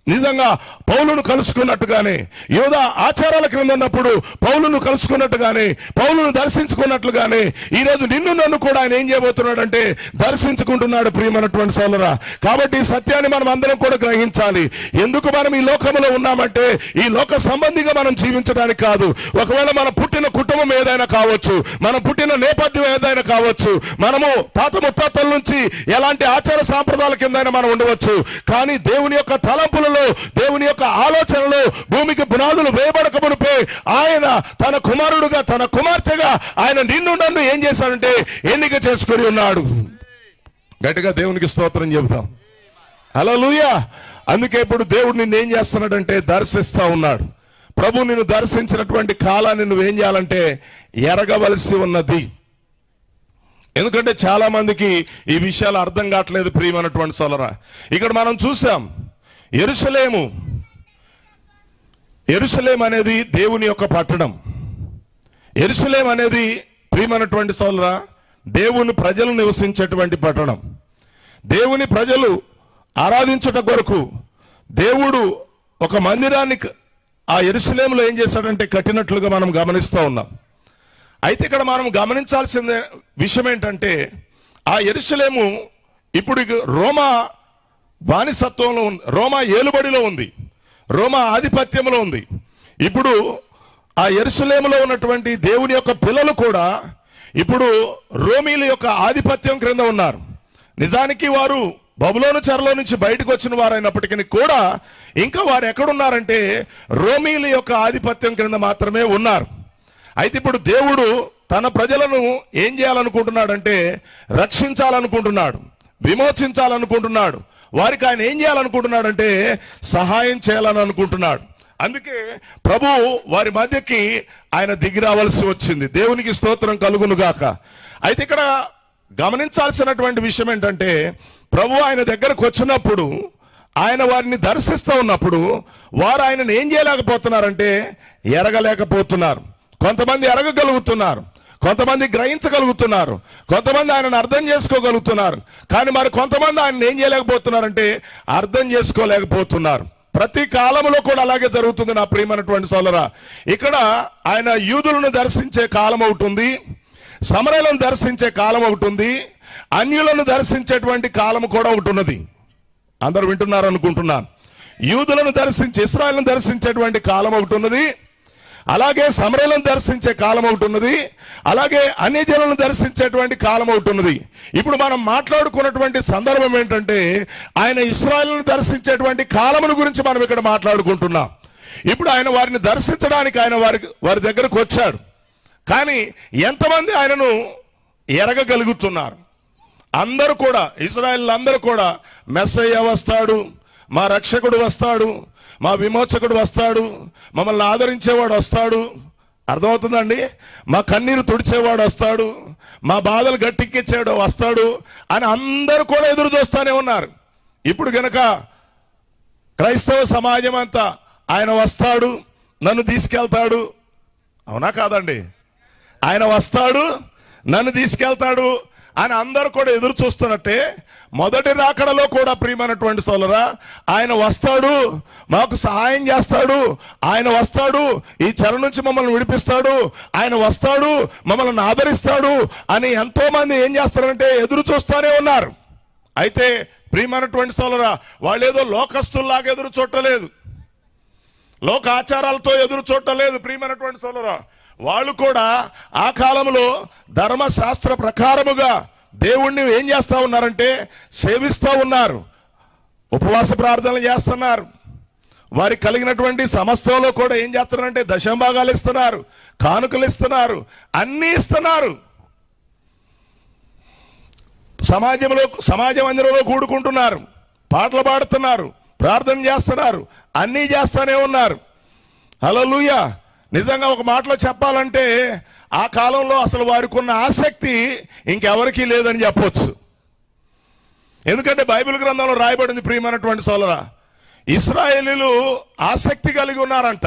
C: నిజంగా పౌలును కలుసుకున్నట్టుగానే, యూదా ఆచారాల క్రింద ఉన్నప్పుడు పౌలును కలుసుకున్నట్టుగానే, పౌలును దర్శించుకున్నట్లుగానే ఈరోజు నిన్ను నన్ను కూడా ఆయన ఏం చేయబోతున్నాడంటే దర్శించుకుంటున్నాడు. ప్రియమైనటువంటి సోదరా, కాబట్టి ఈ సత్యాన్ని మనం అందరం కూడా గ్రహించాలి. ఎందుకు మనం ఈ లోకంలో ఉన్నామంటే ఈ లోక సంబంధిగా మనం జీవించడానికి కాదు. ఒకవేళ మనం పుట్టిన కుటుంబం ఏదైనా కావచ్చు, మనం పుట్టిన నేపథ్యం ఏదైనా కావచ్చు, మనము తాత ముత్తాతల నుంచి ఎలాంటి ఆచార సాంప్రదాయాల కిందైనా మనం ఉండవచ్చు. కానీ దేవుని యొక్క తలంపులు, దేవుని యొక్క ఆలోచనలో భూమికి పునాదులు వేయబడక మునిపే ఆయన తన కుమారుడుగా, తన కుమార్తెగా ఆయన నిన్ను నన్ను ఏం చేశాడంటే ఎన్నిక చేసుకుని ఉన్నాడు. గట్టిగా దేవునికి స్తోత్రం చెబుతాం. హల్లెలూయా. అందుకే ఇప్పుడు దేవుడు నిన్ను ఏం చేస్తున్నాడంటే దర్శిస్తా ఉన్నాడు. ప్రభు నిన్ను దర్శించినటువంటి కాలాన్ని నువ్వేం చేయాలంటే ఎరగవలసి ఉన్నది. ఎందుకంటే చాలా మందికి ఈ విషయాలు అర్థం కావట్లేదు. ప్రియమైనటువంటి సోదరా, ఇక్కడ మనం చూసాం యెరూషలేం అనేది దేవుని యొక్క పట్టణం. యెరూషలేం అనేది ప్రియమైనటువంటి సోదరా దేవుని ప్రజలు నివసించేటువంటి పట్టణం. దేవుని ప్రజలు ఆరాధించుట కొరకు దేవుడు ఒక మందిరాన్ని ఆ యెరూషలేములో ఏం చేశాడంటే కట్టినట్లుగా మనం గమనిస్తూ ఉన్నాం. అయితే ఇక్కడ మనం గమనించాల్సిన విషయం ఏంటంటే ఆ యెరూషలేము ఇప్పుడు రోమా బానిసత్వంలో ఉంది, రోమా ఏలుబడిలో ఉంది, రోమా ఆధిపత్యంలో ఉంది. ఇప్పుడు ఆ యెరూషలేములో ఉన్నటువంటి దేవుని యొక్క పిల్లలు కూడా ఇప్పుడు రోమీల యొక్క ఆధిపత్యం క్రింద ఉన్నారు. నిజానికి వారు బబులోను చెరలో నుంచి బయటకు వచ్చిన వారైనప్పటికీ కూడా ఇంకా వారు ఎక్కడున్నారంటే రోమీల యొక్క ఆధిపత్యం క్రింద మాత్రమే ఉన్నారు. అయితే ఇప్పుడు దేవుడు తన ప్రజలను ఏం చేయాలనుకుంటున్నాడంటే రక్షించాలనుకుంటున్నాడు, విమోచించాలనుకుంటున్నాడు. వారికి ఆయన ఏం చేయాలనుకుంటున్నాడంటే సహాయం చేయాలని అనుకుంటున్నాడు. అందుకే ప్రభు వారి మధ్యకి ఆయన దిగి రావాల్సి వచ్చింది. దేవునికి స్తోత్రం కలుగును గాక. అయితే ఇక్కడ గమనించాల్సినటువంటి విషయం ఏంటంటే ప్రభు ఆయన దగ్గరకు వచ్చినప్పుడు, ఆయన వారిని దర్శిస్తూ ఉన్నప్పుడు వారు ఆయనను ఏం చేయలేకపోతున్నారంటే ఎరగలేకపోతున్నారు. కొంతమంది ఎరగగలుగుతున్నారు, కొంతమంది గ్రహించగలుగుతున్నారు, కొంతమంది ఆయనను అర్థం చేసుకోగలుగుతున్నారు. కానీ మరి కొంతమంది ఆయన ఏం చేయలేకపోతున్నారంటే అర్థం చేసుకోలేకపోతున్నారు. ప్రతి కాలంలో కూడా అలాగే జరుగుతుంది నా ప్రియమైనటువంటి సోదరా. ఇక్కడ ఆయన యూదులను దర్శించే కాలం ఒకటి ఉంది, సమరయులను దర్శించే కాలం ఒకటి ఉంది, అన్యులను దర్శించేటువంటి కాలం కూడా ఒకటి ఉన్నది. అందరూ వింటున్నారు అనుకుంటున్నాను. యూదులను దర్శించి ఇశ్రాయేలును దర్శించేటువంటి కాలం ఒకటి ఉన్నది, అలాగే సమరయులను దర్శించే కాలం ఒకటి ఉన్నది, అలాగే అన్యజనులను దర్శించేటువంటి కాలం ఒకటి ఉన్నది. ఇప్పుడు మనం మాట్లాడుకున్నటువంటి సందర్భం ఏంటంటే ఆయన ఇశ్రాయేలును దర్శించేటువంటి కాలమును గురించి మనం ఇక్కడ మాట్లాడుకుంటున్నాం. ఇప్పుడు ఆయన వారిని దర్శించడానికి ఆయన వారి దగ్గరకు వచ్చాడు. కానీ ఎంతమంది ఆయనను ఎరగగలుగుతున్నారు, అందరూ కూడా, ఇశ్రాయేలు అందరూ కూడా మెస్సయ్య వస్తాడు, మా రక్షకుడు వస్తాడు, మా విమోచకుడు వస్తాడు, మమ్మల్ని ఆదరించేవాడు వస్తాడు, అర్థమవుతుందండి, మా కన్నీరు తుడిచేవాడు వస్తాడు, మా బాధలు గట్టెక్కించేవాడు వస్తాడు అని అందరూ కూడా ఎదురు చూస్తూనే ఉన్నారు. ఇప్పుడు గనక క్రైస్తవ సమాజం అంతా ఆయన వస్తాడు, నన్ను తీసుకెళ్తాడు, అవునా కాదండి? ఆయన వస్తాడు, నన్ను తీసుకెళ్తాడు అని అందరూ కూడా ఎదురు చూస్తున్నట్టే మొదటి రాకడలో కూడా ప్రియమైనటువంటి సోదరా, ఆయన వస్తాడు, మాకు సహాయం చేస్తాడు, ఆయన వస్తాడు, ఈ చెర నుంచి మమ్మల్ని విడిపిస్తాడు, ఆయన వస్తాడు, మమ్మల్ని ఆదరిస్తాడు అని ఎంతో మంది ఏం చేస్తారంటే ఎదురు చూస్తూనే ఉన్నారు. అయితే ప్రియమైనటువంటి సోదరా, వాళ్ళు ఏదో లోకస్తుల్లాగా ఎదురు చూడలేదు, లోక ఆచారాలతో ఎదురు చూడలేదు. ప్రియమైనటువంటి సోదరా, వాళ్ళు కూడా ఆ కాలంలో ధర్మశాస్త్ర ప్రకారముగా దేవుణ్ణి ఏం చేస్తా ఉన్నారంటే సేవిస్తూ ఉన్నారు, ఉపవాస ప్రార్థనలు చేస్తున్నారు, వారికి కలిగినటువంటి సమస్తంలో కూడా ఏం చేస్తున్నారంటే దశంభాగాలు ఇస్తున్నారు, కానుకలు ఇస్తున్నారు, అన్నీ ఇస్తున్నారు. సమాజ మందిరంలో కూడుకుంటున్నారు, పాటలు పాడుతున్నారు, ప్రార్థన చేస్తున్నారు, అన్నీ చేస్తూనే ఉన్నారు. హల్లెలూయా. నిజంగా ఒక మాటలో చెప్పాలంటే ఆ కాలంలో అసలు వారికి ఉన్న ఆసక్తి ఇంకెవరికీ లేదని చెప్పొచ్చు. ఎందుకంటే బైబిల్ గ్రంథంలో రాయబడింది ప్రియమైనటువంటి సోదరా, ఇశ్రాయేలీయులు ఆసక్తి కలిగి ఉన్నారంట,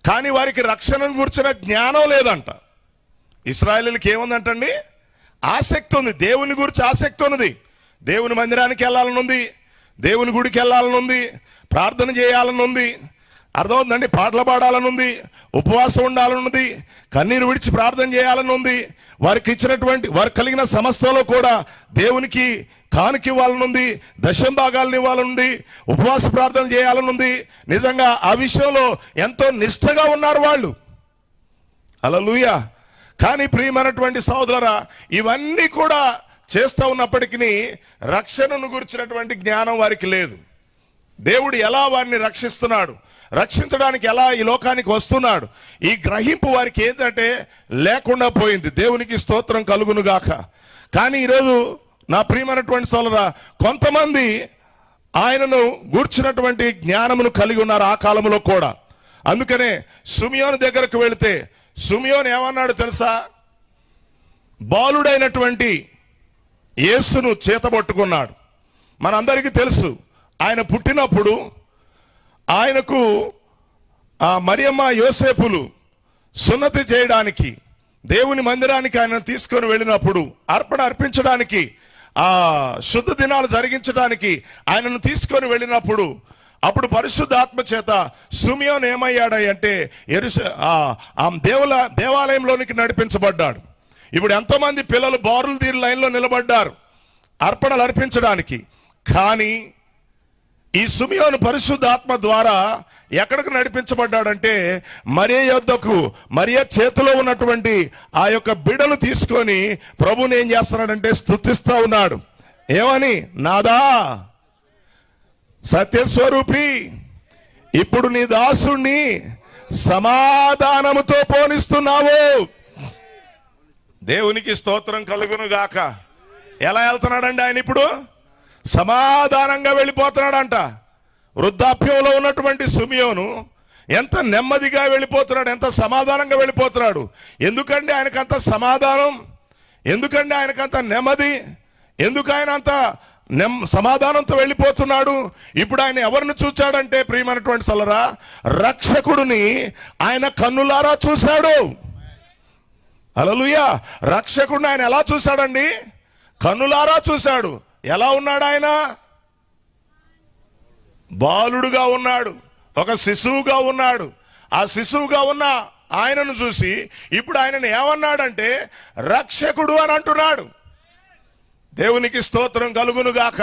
C: కానీ వారికి రక్షణను గురించిన జ్ఞానం లేదంట. ఇశ్రాయేలీయులకి ఏముందంటండి? ఆసక్తి ఉంది, దేవుని గురించి ఆసక్తి ఉన్నది, దేవుని మందిరానికి వెళ్ళాలని ఉంది, దేవుని గుడికి వెళ్ళాలని ఉంది, ప్రార్థన చేయాలని ఉంది, అర్థమవుతుందండి, పాటలు పాడాలని ఉంది, ఉపవాసం ఉండాలని ఉంది, కన్నీరు విడిచి ప్రార్థన చేయాలని ఉంది, వారికి ఇచ్చినటువంటి వారికి కలిగిన సమస్యలో కూడా దేవునికి కానుక ఇవ్వాలని ఉంది, దశం భాగాలను ఇవ్వాలని ఉంది, ఉపవాస ప్రార్థన చేయాలని ఉంది. నిజంగా ఆ విషయంలో ఎంతో నిష్ఠగా ఉన్నారు వాళ్ళు. హల్లెలూయా. కానీ ప్రియమైనటువంటి సోదరులారా, ఇవన్నీ కూడా చేస్తూ ఉన్నప్పటికీ రక్షణను గురించినటువంటి జ్ఞానం వారికి లేదు. దేవుడు ఎలా వారిని రక్షిస్తున్నాడు, రక్షించడానికి ఎలా ఈ లోకానికి వస్తున్నాడు, ఈ గ్రహింపు వారికి ఏంటంటే లేకుండా పోయింది. దేవునికి స్తోత్రం కలుగును గాక. కానీ ఈరోజు నా ప్రియమైనటువంటి సోదరులారా, కొంతమంది ఆయనను గూర్చినటువంటి జ్ఞానమును కలిగి ఉన్నారు ఆ కాలంలో కూడా. అందుకనే సిమియోను దగ్గరకు వెళితే సిమియోను ఏమన్నాడు తెలుసా? బాలుడైనటువంటి యేసును చేతబట్టుకున్నాడు. మనందరికీ తెలుసు, ఆయన పుట్టినప్పుడు ఆయనకు ఆ మరియమ్మ యోసేపులు సున్నతి చేయడానికి దేవుని మందిరానికి ఆయన తీసుకొని వెళ్ళినప్పుడు, అర్పణ అర్పించడానికి, ఆ శుద్ధ దినాలు జరిగించడానికి ఆయనను తీసుకొని వెళ్ళినప్పుడు, అప్పుడు పరిశుద్ధాత్మ చేత సిమియోను ఏమయ్యాడంటే దేవాలయంలోనికి నడిపించబడ్డాడు. ఇప్పుడు ఎంతోమంది పిల్లలు బారులు తీరు లైన్లో నిలబడ్డారు అర్పణలు అర్పించడానికి. కానీ ఈ సిమియోను పరిశుద్ధాత్మ ద్వారా ఎక్కడికి నడిపించబడ్డాడంటే మరియ యొద్దకు, మరియ చేతిలో ఉన్నటువంటి ఆ యొక్క బిడను తీసుకొని ప్రభువుని ఏం చేస్తున్నాడంటే స్తుతిస్తా ఉన్నాడు. ఏమని? నాదా సత్యస్వరూపి, ఇప్పుడు నీ దాసుణ్ణి సమాధానముతో పోనిస్తున్నావు. దేవునికి స్తోత్రం కలుగును గాక. ఎలా వెళ్తున్నాడండి ఆయన? ఇప్పుడు సమాధానంగా వెళ్ళిపోతున్నాడంట. వృద్ధాప్యంలో ఉన్నటువంటి సిమియోను ఎంత నెమ్మదిగా వెళ్ళిపోతున్నాడు, ఎంత సమాధానంగా వెళ్ళిపోతున్నాడు. ఎందుకండి ఆయనకంత సమాధానం? ఎందుకండి ఆయనకంత నెమ్మది? ఎందుకు ఆయన అంత సమాధానంతో వెళ్ళిపోతున్నాడు? ఇప్పుడు ఆయన ఎవరిని చూచాడంటే ప్రియమైనటువంటి సోదరులారా, రక్షకుడిని ఆయన కన్నులారా చూశాడు. హల్లెలూయా. రక్షకుడిని ఆయన ఎలా చూశాడండి? కన్నులారా చూశాడు. ఎలా ఉన్నాడు ఆయన? బాలుడుగా ఉన్నాడు, ఒక శిశువుగా ఉన్నాడు. ఆ శిశువుగా ఉన్న ఆయనను చూసి ఇప్పుడు ఆయనను ఏమన్నాడంటే రక్షకుడు అని అంటున్నాడు. దేవునికి స్తోత్రం కలుగును గాక.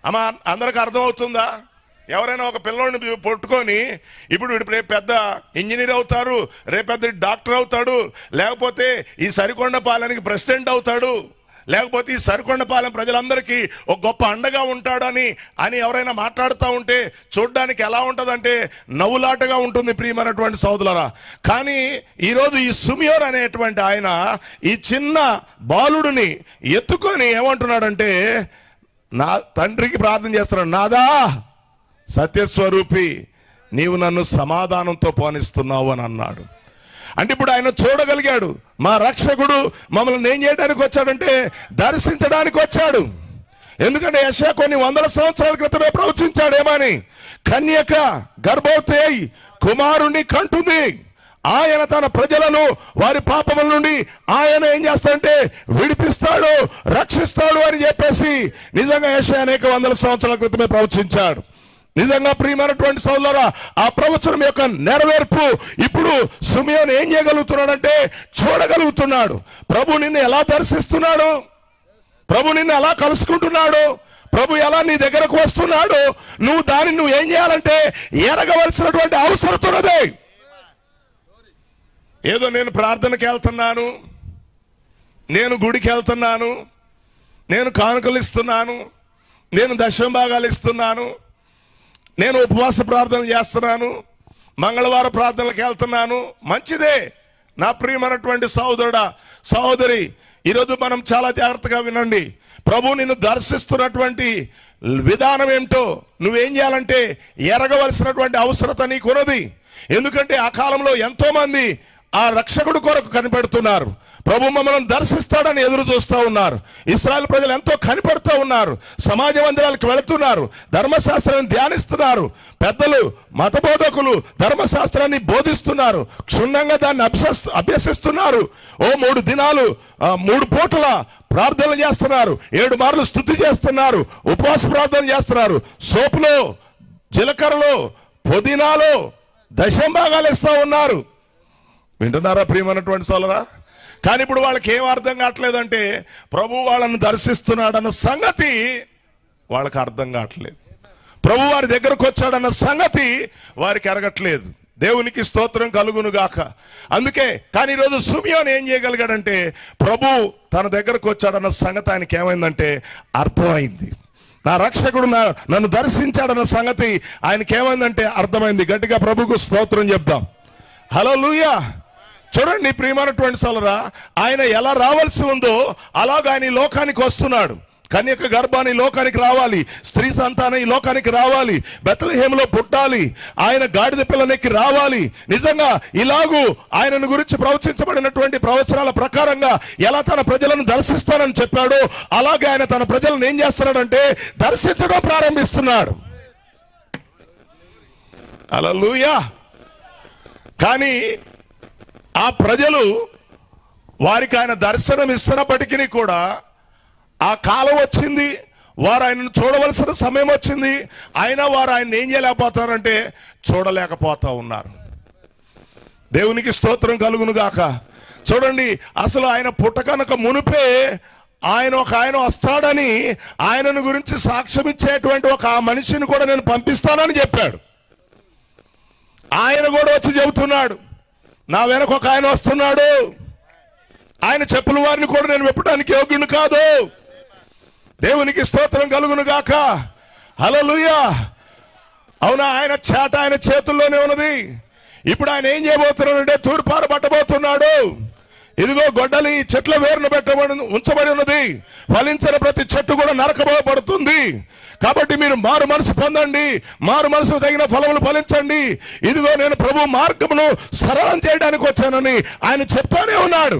C: అమ్మ, అందరికి అర్థమవుతుందా? ఎవరైనా ఒక పిల్లోడిని పట్టుకొని ఇప్పుడు రేపు పెద్ద ఇంజనీర్ అవుతారు, రేపు పెద్ద డాక్టర్ అవుతాడు, లేకపోతే ఈ సరికొండ పాలనకి ప్రెసిడెంట్ అవుతాడు, లేకపోతే ఈ సరికొండపాలెం ప్రజలందరికీ ఒక గొప్ప అండగా ఉంటాడని ఎవరైనా మాట్లాడుతూ ఉంటే చూడ్డానికి ఎలా ఉంటుందంటే నవ్వులాటగా ఉంటుంది ప్రియమైనటువంటి సోదరులారా. కానీ ఈరోజు ఈ సిమియోను అనేటువంటి ఆయన ఈ చిన్న బాలుడిని ఎత్తుకొని ఏమంటున్నాడంటే, నా తండ్రికి ప్రార్థన చేస్తున్నాడు, నాదా సత్యస్వరూపి నీవు నన్ను సమాధానంతో పోనిస్తున్నావు అని అన్నాడు. అంటే ఇప్పుడు ఆయన చూడగలిగాడు, మా రక్షకుడు మమ్మల్ని ఏం చేయడానికి వచ్చాడంటే దర్శించడానికి వచ్చాడు. ఎందుకంటే యెషయా కొన్ని వందల సంవత్సరాల క్రితమే ప్రవచించాడు ఏమని, కన్యక గర్భవతి అయి కుమారుణ్ణి కంటుంది, ఆయన తన ప్రజలను వారి పాపముల నుండి ఆయన ఏం చేస్తాడంటే విడిపిస్తాడు, రక్షిస్తాడు అని చెప్పేసి నిజంగా యెషయా అనేక వందల సంవత్సరాల క్రితమే ప్రవచించాడు. నిజంగా ప్రియమైనటువంటి సోదరులారా, ఆ ప్రవచనం యొక్క నెరవేర్పు ఇప్పుడు సిమియోను ఏం చేయగలుగుతున్నాడంటే చూడగలుగుతున్నాడు. ప్రభు నిన్ను ఎలా దర్శిస్తున్నాడు, ప్రభు నిన్ను ఎలా కలుసుకుంటున్నాడు, ప్రభు ఎలా నీ దగ్గరకు వస్తున్నాడు, నువ్వు దాన్ని నువ్వు ఏం చేయాలంటే ఎరగవలసినటువంటి అవసరం ఉన్నది. ఏదో నేను ప్రార్థనకి వెళ్తున్నాను, నేను గుడికి వెళ్తున్నాను, నేను కానుకలు ఇస్తున్నాను, నేను దశమ భాగాలు ఇస్తున్నాను, నేను ఉపవాస ప్రార్థనలు చేస్తున్నాను, మంగళవారం ప్రార్థనలకు వెళ్తున్నాను, మంచిదే. నా ప్రియమైనటువంటి సహోదరుడా సహోదరి, ఈరోజు మనం చాలా జాగ్రత్తగా వినండి. ప్రభు నిన్ను దర్శిస్తున్నటువంటి విధానం ఏమిటో నువ్వేం చేయాలంటే ఎరగవలసినటువంటి అవసరత నీకున్నది. ఎందుకంటే ఆ కాలంలో ఎంతో మంది ఆ రక్షకుడు కొరకు కనిపెడుతున్నారు, ప్రభు మమ్మల్ని దర్శిస్తాడని ఎదురు చూస్తూ ఉన్నారు. ఇశ్రాయేలు ప్రజలు ఎంతో కనిపెడుతూ ఉన్నారు, సమాజ మందిరాలకు వెళుతున్నారు, ధర్మశాస్త్రాన్ని ధ్యానిస్తున్నారు, పెద్దలు మతబోధకులు ధర్మశాస్త్రాన్ని బోధిస్తున్నారు, క్షుణ్ణంగా దాన్ని అభ్యసిస్తున్నారు. 3 దినాలు 3 పూటల ప్రార్థనలు చేస్తున్నారు, 7 మార్లు స్తుతి చేస్తున్నారు, ఉపవాస ప్రార్థన చేస్తున్నారు, సోపులో జీలకర్రలో పుదీనాలో దశమ భాగాలు ఇస్తూ ఉన్నారు. వింటున్నారా ప్రియమైనటువంటి సోదరా? కానీ ఇప్పుడు వాళ్ళకి ఏం అర్థం కావట్లేదంటే ప్రభు వాళ్ళను దర్శిస్తున్నాడన్న సంగతి వాళ్ళకి అర్థం కావట్లేదు, ప్రభు వారి దగ్గరకు వచ్చాడన్న సంగతి వారికి ఎరగట్లేదు. దేవునికి స్తోత్రం కలుగును గాక. అందుకే కానీ ఈరోజు సిమియోను ఏం చేయగలిగాడంటే ప్రభు తన దగ్గరకు వచ్చాడన్న సంగతి ఆయనకి ఏమైందంటే అర్థమైంది. నా రక్షకుడు నన్ను దర్శించాడన్న సంగతి ఆయనకి ఏమైందంటే అర్థమైంది. గట్టిగా ప్రభుకు స్తోత్రం చెప్దాం. హల్లెలూయా. చూడండి ప్రియమైనటువంటి సోదరా, ఆయన ఎలా రావాల్సి ఉందో అలాగా ఆయన ఈ లోకానికి వస్తున్నాడు. కన్యక గర్భాన్ని లోకానికి రావాలి, స్త్రీ సంతానం ఈ లోకానికి రావాలి, బెత్లెహేములో పుట్టాలి, ఆయన గాడిద పిల్లనెక్కి రావాలి. నిజంగా ఇలాగూ ఆయనను గురించి ప్రవచించబడినటువంటి ప్రవచనాల ప్రకారంగా ఎలా తన ప్రజలను దర్శిస్తానని చెప్పాడో అలాగే ఆయన తన ప్రజలను ఏం చేస్తున్నాడంటే దర్శించడం ప్రారంభిస్తున్నాడు. హల్లెలూయా. కానీ ఆ ప్రజలు వారికి ఆయన దర్శనం ఇస్తున్నప్పటికీ కూడా ఆ కాలం వచ్చింది, వారు ఆయనను చూడవలసిన సమయం వచ్చింది, అయినా వారు ఆయన ఏం చేయలేకపోతారంటే చూడలేకపోతా ఉన్నారు. దేవునికి స్తోత్రం కలుగును గాక. చూడండి, అసలు ఆయన పుట్టకనక మునిపే ఆయన వస్తాడని ఆయనను గురించి సాక్ష్యం ఇచ్చేటువంటి ఒక మనిషిని కూడా నేను పంపిస్తానని చెప్పాడు. ఆయన కూడా వచ్చి చెబుతున్నాడు, నా వెనక ఒక ఆయన వస్తున్నాడు, ఆయన చెప్పుల వారిని కూడా నేను విప్పడానికి యోగ్యుని కాదు. దేవునికి స్తోత్రం కలుగును గాక. హల్లెలూయా. అవునా, ఆయన చేట ఆయన చేతుల్లోనే ఉన్నది. ఇప్పుడు ఆయన ఏం చేయబోతున్నాడంటే తూర్పార పట్టబోతున్నాడు. ఇదిగో గొడ్డలి చెట్ల వేరును ఉంచబడి ఉన్నది, ఫలించిన ప్రతి చెట్టు కూడా నరకబోబడుతుంది. కాబట్టి మీరు మారు మనసు పొందండి, మారు మనసు తగిన ఫలములు ఫలించండి. ఇదిగో నేను ప్రభు మార్గమును సరళం చేయడానికి వచ్చానని ఆయన చెప్తానే ఉన్నాడు.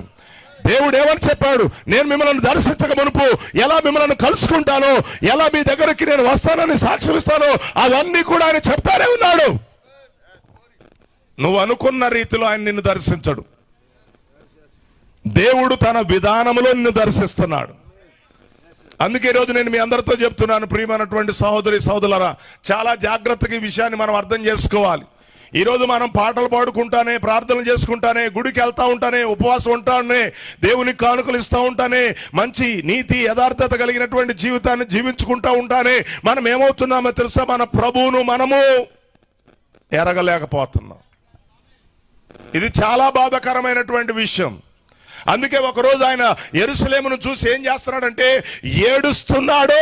C: దేవుడు ఏమని చెప్పాడు, నేను మిమ్మల్ని దర్శించక మునుపు ఎలా మిమ్మల్ని కలుసుకుంటానో, ఎలా మీ దగ్గరికి నేను వస్తానని సాక్ష్యం ఇస్తానో అవన్నీ కూడా ఆయన చెప్తానే ఉన్నాడు. నువ్వు అనుకున్న రీతిలో ఆయన నిన్ను దర్శించడు. దేవుడు తన విధానములో నిన్ను దర్శిస్తున్నాడు. అందుకే ఈరోజు నేను మీ అందరితో చెప్తున్నాను, ప్రియమైనటువంటి సహోదరి సహోదరులారా, చాలా జాగ్రత్తగా ఈ విషయాన్ని మనం అర్థం చేసుకోవాలి. ఈరోజు మనం పాటలు పాడుకుంటానే, ప్రార్థనలు చేసుకుంటానే, గుడికి వెళ్తా ఉంటానే, ఉపవాసం ఉంటానే, దేవునికి కానుకలు ఇస్తూ ఉంటానే, మంచి నీతి యథార్థత కలిగినటువంటి జీవితాన్ని జీవించుకుంటా ఉంటానే, మనం ఏమవుతున్నామో తెలుసా, మన ప్రభువును మనము ఎరగలేకపోతున్నాం. ఇది చాలా బాధాకరమైనటువంటి విషయం. అందుకే ఒకరోజు ఆయన యెరూషలేమును చూసి ఏం చేస్తున్నాడంటే ఏడుస్తున్నాడు.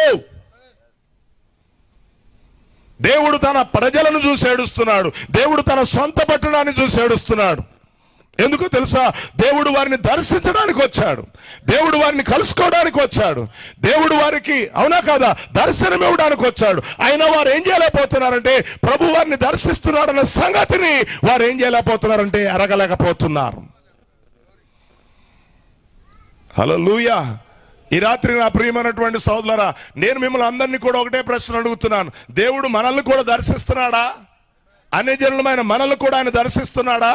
C: దేవుడు తన ప్రజలను చూసి ఏడుస్తున్నాడు. దేవుడు తన సొంత పట్టణాన్ని చూసి ఏడుస్తున్నాడు. ఎందుకు తెలుసా? దేవుడు వారిని దర్శించడానికి వచ్చాడు. దేవుడు వారిని కలుసుకోవడానికి వచ్చాడు. దేవుడు వారికి అవునా కాదా దర్శనం ఇవ్వడానికి వచ్చాడు. అయినా వారు ఏం చేయలేకపోతున్నారంటే ప్రభు వారిని దర్శిస్తున్నాడన్న సంగతిని వారు ఏం చేయలేకపోతున్నారంటే ఎరగలేకపోతున్నారు. హల్లెలూయా. ఈ రాత్రి నా ప్రియమైనటువంటి సోదరులారా, నేను మిమ్మల్ని అందరినీ కూడా ఒకటే ప్రశ్న అడుగుతున్నాను. దేవుడు మనల్ని కూడా దర్శిస్తున్నాడా? అన్ని జనులమైన మనల్ని కూడా ఆయన దర్శిస్తున్నాడా?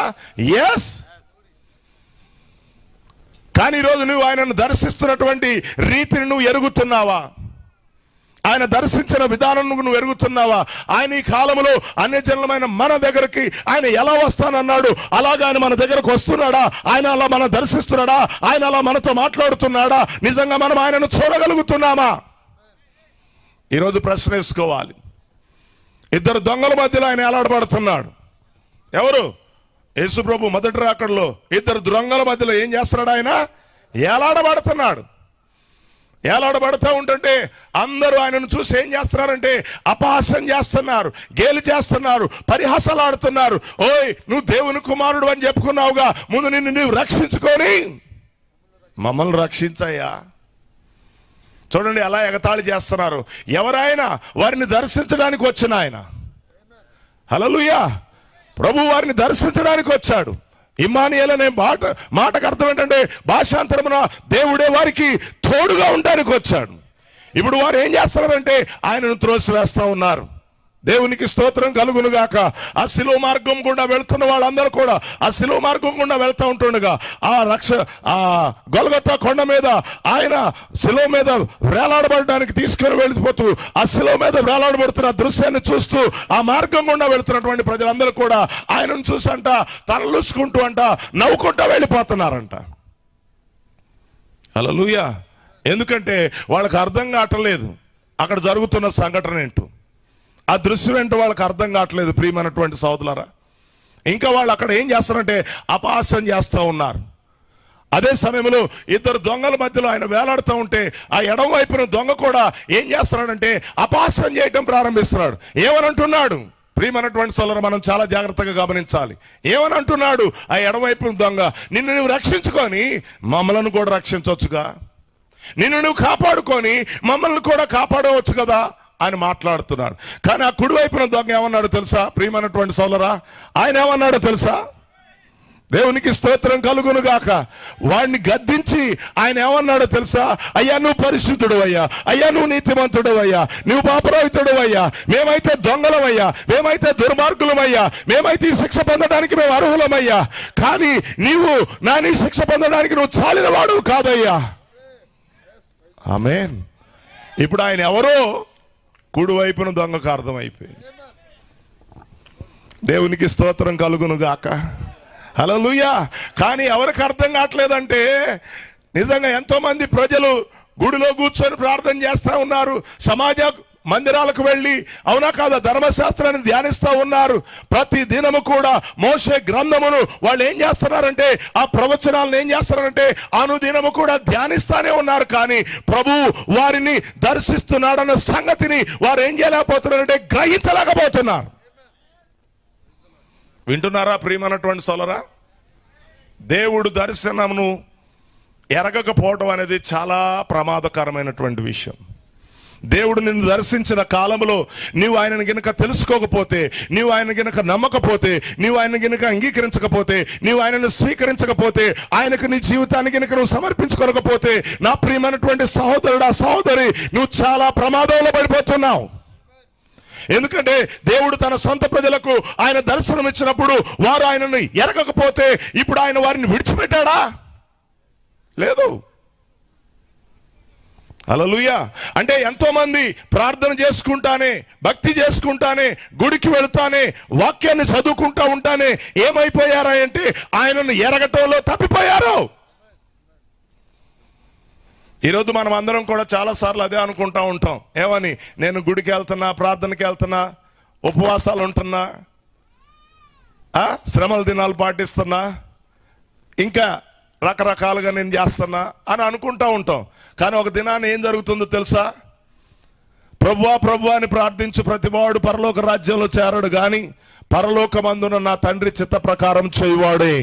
C: ఎస్. కానీ ఈరోజు నువ్వు ఆయనను దర్శిస్తున్నటువంటి రీతిని నువ్వు ఎరుగుతున్నావా? ఆయన దర్శించిన విధానం నువ్వు ఎరుగుతున్నావా? ఆయన ఈ కాలంలో అన్ని జనులమైన మన దగ్గరికి ఆయన ఎలా వస్తానన్నాడు అలాగా ఆయన మన దగ్గరకు వస్తున్నాడా? ఆయన అలా మనం దర్శిస్తున్నాడా? ఆయన అలా మనతో మాట్లాడుతున్నాడా? నిజంగా మనం ఆయనను చూడగలుగుతున్నామా? ఈరోజు ప్రశ్న వేసుకోవాలి. ఇద్దరు దొంగల మధ్యలో ఆయన ఎలాడబడుతున్నాడు. ఎవరు? యేసు ప్రభు మొదటి రాకడలో ఇద్దరు దొంగల మధ్యలో ఏం చేస్తున్నాడు? ఆయన ఏలాడబడుతున్నాడు. ఏలాడబడుతూ ఉంటుంటే అందరూ ఆయనను చూసి ఏం చేస్తున్నారంటే అపహాస్యం చేస్తున్నారు, గేలి చేస్తున్నారు, పరిహాసాలు ఆడుతున్నారు. ఓయ్, నువ్వు దేవుని కుమారుడు అని చెప్పుకున్నావుగా, ముందు నిన్ను నీవు రక్షించుకొని మమ్మల్ని రక్షించయ్యా. చూడండి ఎలా ఎగతాళి చేస్తున్నారు. ఎవరైనా వారిని దర్శించడానికి వచ్చిన ఆయన. హల్లెలూయా. ప్రభు వారిని దర్శించడానికి వచ్చాడు. ఇమ్మానుయేల్ అనే మాటకు అర్థం ఏంటంటే భాషాంతరమున దేవుడే వారికి తోడుగా ఉండడానికి వచ్చాడు. ఇప్పుడు వారు ఏం చేస్తున్నారంటే ఆయనను త్రోసివేస్తా ఉన్నారు. దేవునికి స్తోత్రం కలుగును గాక. ఆ శిలువ మార్గం గుండా వెళ్తున్న వాళ్ళందరూ కూడా ఆ శిలువ మార్గం గుండా వెళ్తూ ఉంటుండగా ఆ గొల్గొతా కొండ మీద ఆయన శిలువ మీద వేలాడబడడానికి తీసుకొని వెళ్ళిపోతూ ఆ శిలువ మీద వేలాడబడుతున్న దృశ్యాన్ని చూస్తూ ఆ మార్గం గుండా వెళ్తున్నటువంటి ప్రజలందరూ కూడా ఆయనను చూసంట తలలుసుకుంటూ అంట నవ్వుకుంటూ వెళ్ళిపోతున్నారంట. హల్లెలూయా. ఎందుకంటే వాళ్ళకి అర్థం కావట్లేదు అక్కడ జరుగుతున్న సంఘటన ఏంటో. ఆ దృశ్యం ఏంటో వాళ్ళకి అర్థం కావట్లేదు. ప్రియమైనటువంటి సోదరులారా, ఇంకా వాళ్ళు అక్కడ ఏం చేస్తారంటే అపహాస్యం చేస్తూ ఉన్నారు. అదే సమయంలో ఇద్దరు దొంగల మధ్యలో ఆయన వేలాడుతూ ఉంటే ఆ ఎడమ వైపున దొంగ కూడా ఏం చేస్తున్నాడంటే అపహాస్యం చేయడం ప్రారంభిస్తున్నాడు. ఏమనంటున్నాడు? ప్రియమైనటువంటి సోదరులారా, మనం చాలా జాగ్రత్తగా గమనించాలి. ఏమనంటున్నాడు ఆ ఎడమవైపున దొంగ? నిన్ను నువ్వు రక్షించుకొని మమ్మల్ని కూడా రక్షించవచ్చుగా, నిన్ను నువ్వు కాపాడుకొని మమ్మల్ని కూడా కాపాడవచ్చు కదా ఆయన మాట్లాడుతున్నాడు. కానీ ఆ కుడివైపున దొంగ ఏమన్నాడు తెలుసా? ప్రియమైనటువంటి సోదరులారా, ఆయన ఏమన్నాడో తెలుసా? దేవునికి స్తోత్రం కలుగును గాక. వాడిని గద్దించి ఆయన ఏమన్నాడో తెలుసా? అయ్యా నువ్వు పరిశుద్ధుడు అయ్యా, అయ్యా నువ్వు నీతిమంతుడు అయ్యా, నువ్వు పాపరహితుడు అయ్యా, మేమైతే దొంగలమయ్యా, మేమైతే దుర్మార్గులమయ్యా, మేమైతే ఈ శిక్ష పొందడానికి మేము అర్హులమయ్యా, కానీ నీ శిక్ష పొందడానికి నువ్వు చాలిన వాడు కాదయ్యా. ఆమేన్. ఇప్పుడు ఆయన ఎవరో కుడివైపున దొంగకు అర్థమైపోయింది. దేవునికి స్తోత్రం కలుగును గాక. హల్లెలూయా. కానీ ఎవరికి అర్థం కావట్లేదంటే నిజంగా ఎంతో మంది ప్రజలు గుడిలో కూర్చొని ప్రార్థన చేస్తా ఉన్నారు, సమాజ మందిరాలకు వెళ్ళి అవునా కాదా ధర్మశాస్త్రాన్ని ధ్యానిస్తూ ఉన్నారు. ప్రతి దినము కూడా మోషే గ్రంథమును వాళ్ళు ఏం చేస్తున్నారంటే ఆ ప్రవచనాలను ఏం చేస్తున్నారంటే అనుదినము కూడా ధ్యానిస్తానే ఉన్నారు. కానీ ప్రభు వారిని దర్శిస్తున్నాడన్న సంగతిని వారు ఏం చేయలేకపోతున్నారంటే గ్రహించలేకపోతున్నారు. వింటున్నారా ప్రియమైనటువంటి సోదరులారా? దేవుడు దర్శనమును ఎరగకపోవడం అనేది చాలా ప్రమాదకరమైనటువంటి విషయం. దేవుడు నిన్ను దర్శించిన కాలంలో నీవు ఆయనను గనుక తెలుసుకోకపోతే, నీవు ఆయన గనుక నమ్మకపోతే, నీవు ఆయన గనుక అంగీకరించకపోతే, నీవు ఆయనను స్వీకరించకపోతే, ఆయనకు నీ జీవితాన్ని గనుక నువ్వు సమర్పించుకోకపోతే, నా ప్రియమైనటువంటి సహోదరుడా సహోదరి, నువ్వు చాలా ప్రమాదంలో పడిపోతున్నావు. ఎందుకంటే దేవుడు తన సొంత ప్రజలకు ఆయన దర్శనం ఇచ్చినప్పుడు వారు ఆయనను ఎరగకపోతే ఇప్పుడు ఆయన వారిని విడిచిపెట్టాడా? లేదు. హల్లెలూయా. అంటే ఎంతో మంది ప్రార్థన చేసుకుంటానే, భక్తి చేసుకుంటానే, గుడికి వెళ్తానే, వాక్యాన్ని చదువుకుంటా ఉంటానే ఏమైపోయారా అంటే ఆయనను ఎరగటంలో తప్పిపోయారు. ఈరోజు మనం అందరం కూడా చాలా సార్లు అదే అనుకుంటా ఉంటాం. ఏమని? నేను గుడికి వెళ్తున్నా, ప్రార్థనకి వెళ్తున్నా, ఉపవాసాలు ఉంటున్నా, శ్రమల దినాలు పాటిస్తున్నా, ఇంకా రకరకాలుగా నేను చేస్తున్నా అని అనుకుంటా ఉంటాం. కానీ ఒక దినాన్ని ఏం జరుగుతుందో తెలుసా? ప్రభువా ప్రభువా అని ప్రార్థించు ప్రతివాడు పరలోక రాజ్యంలో చేరడు గాని పరలోకమందున నా తండ్రి చిత్త ప్రకారం చేయువాడే.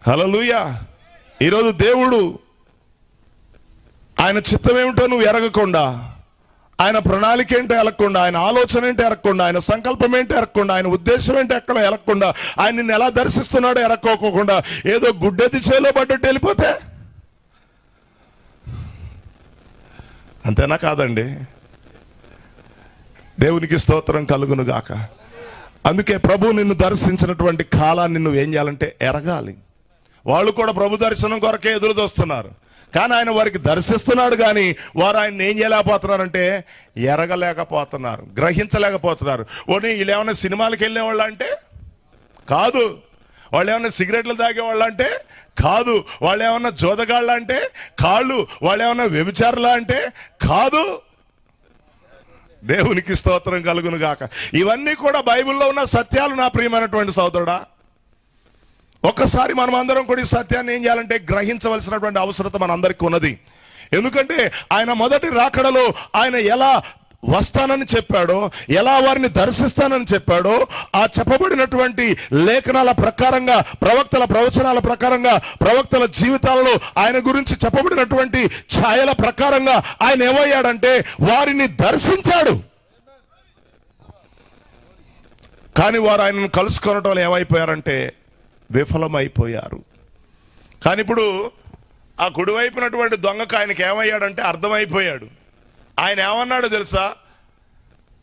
C: హల్లెలూయా. ఈరోజు దేవుడు ఆయన చిత్తం ఏమిటో నువ్వు ఎరగకుండా, ఆయన ప్రణాళిక ఏంటో ఎరగకుండా, ఆయన ఆలోచన ఏంటో ఎరగకుండా, ఆయన సంకల్పం ఏంటో ఎరగకుండా, ఆయన ఉద్దేశం ఏంటో ఎక్కడ ఎరగకుండా, ఆయన నిన్ను ఎలా దర్శిస్తున్నాడో ఎరక్కోకుండా ఏదో గుడ్డెది చేలో పడ్డట్టు వెళ్ళిపోతే అంతేనా? కాదండి. దేవునికి స్తోత్రం కలుగును గాక. అందుకే ప్రభు నిన్ను దర్శించినటువంటి కాలాన్ని నువ్వు ఏం చేయాలంటే ఎరగాలి. వాళ్ళు కూడా ప్రభు దర్శనం కొరకే ఎదురు చూస్తున్నారు, కానీ ఆయన వారికి దర్శిస్తున్నాడు, కానీ వారు ఆయన ఏం చేయలేకపోతున్నారంటే ఎరగలేకపోతున్నారు, గ్రహించలేకపోతున్నారు. ఓని వీళ్ళు ఏమైనా సినిమాలకు వెళ్ళేవాళ్ళు అంటే కాదు, వాళ్ళు ఏమన్నా సిగరెట్లు తాగేవాళ్ళు అంటే కాదు, వాళ్ళు ఏమన్నా జోదగాళ్ళు అంటే కాళ్ళు, వాళ్ళు ఏమన్నా వ్యభిచారులా అంటే కాదు. దేవునికి స్తోత్రం కలుగును గాక. ఇవన్నీ కూడా బైబిల్లో ఉన్న సత్యాలు నా ప్రియమైనటువంటి సోదరుడా. ఒక్కసారి మనం అందరం కూడా ఈ సత్యాన్ని ఏం చేయాలంటే గ్రహించవలసినటువంటి అవసరత మనందరికీ ఉన్నది. ఎందుకంటే ఆయన మొదటి రాకడలో ఆయన ఎలా వస్తానని చెప్పాడో, ఎలా వారిని దర్శిస్తానని చెప్పాడో, ఆ చెప్పబడినటువంటి లేఖనాల ప్రకారంగా, ప్రవక్తల ప్రవచనాల ప్రకారంగా, ప్రవక్తల జీవితాలలో ఆయన గురించి చెప్పబడినటువంటి ఛాయల ప్రకారంగా ఆయన ఏమయ్యాడంటే వారిని దర్శించాడు. కానీ వారు ఆయనను కలుసుకొనటం ఏమైపోయారంటే విఫలమైపోయారు. కానీ ఇప్పుడు ఆ కుడివైపునటువంటి దొంగకు ఆయనకి ఏమయ్యాడంటే అర్థమైపోయాడు. ఆయన ఏమన్నాడు తెలుసా?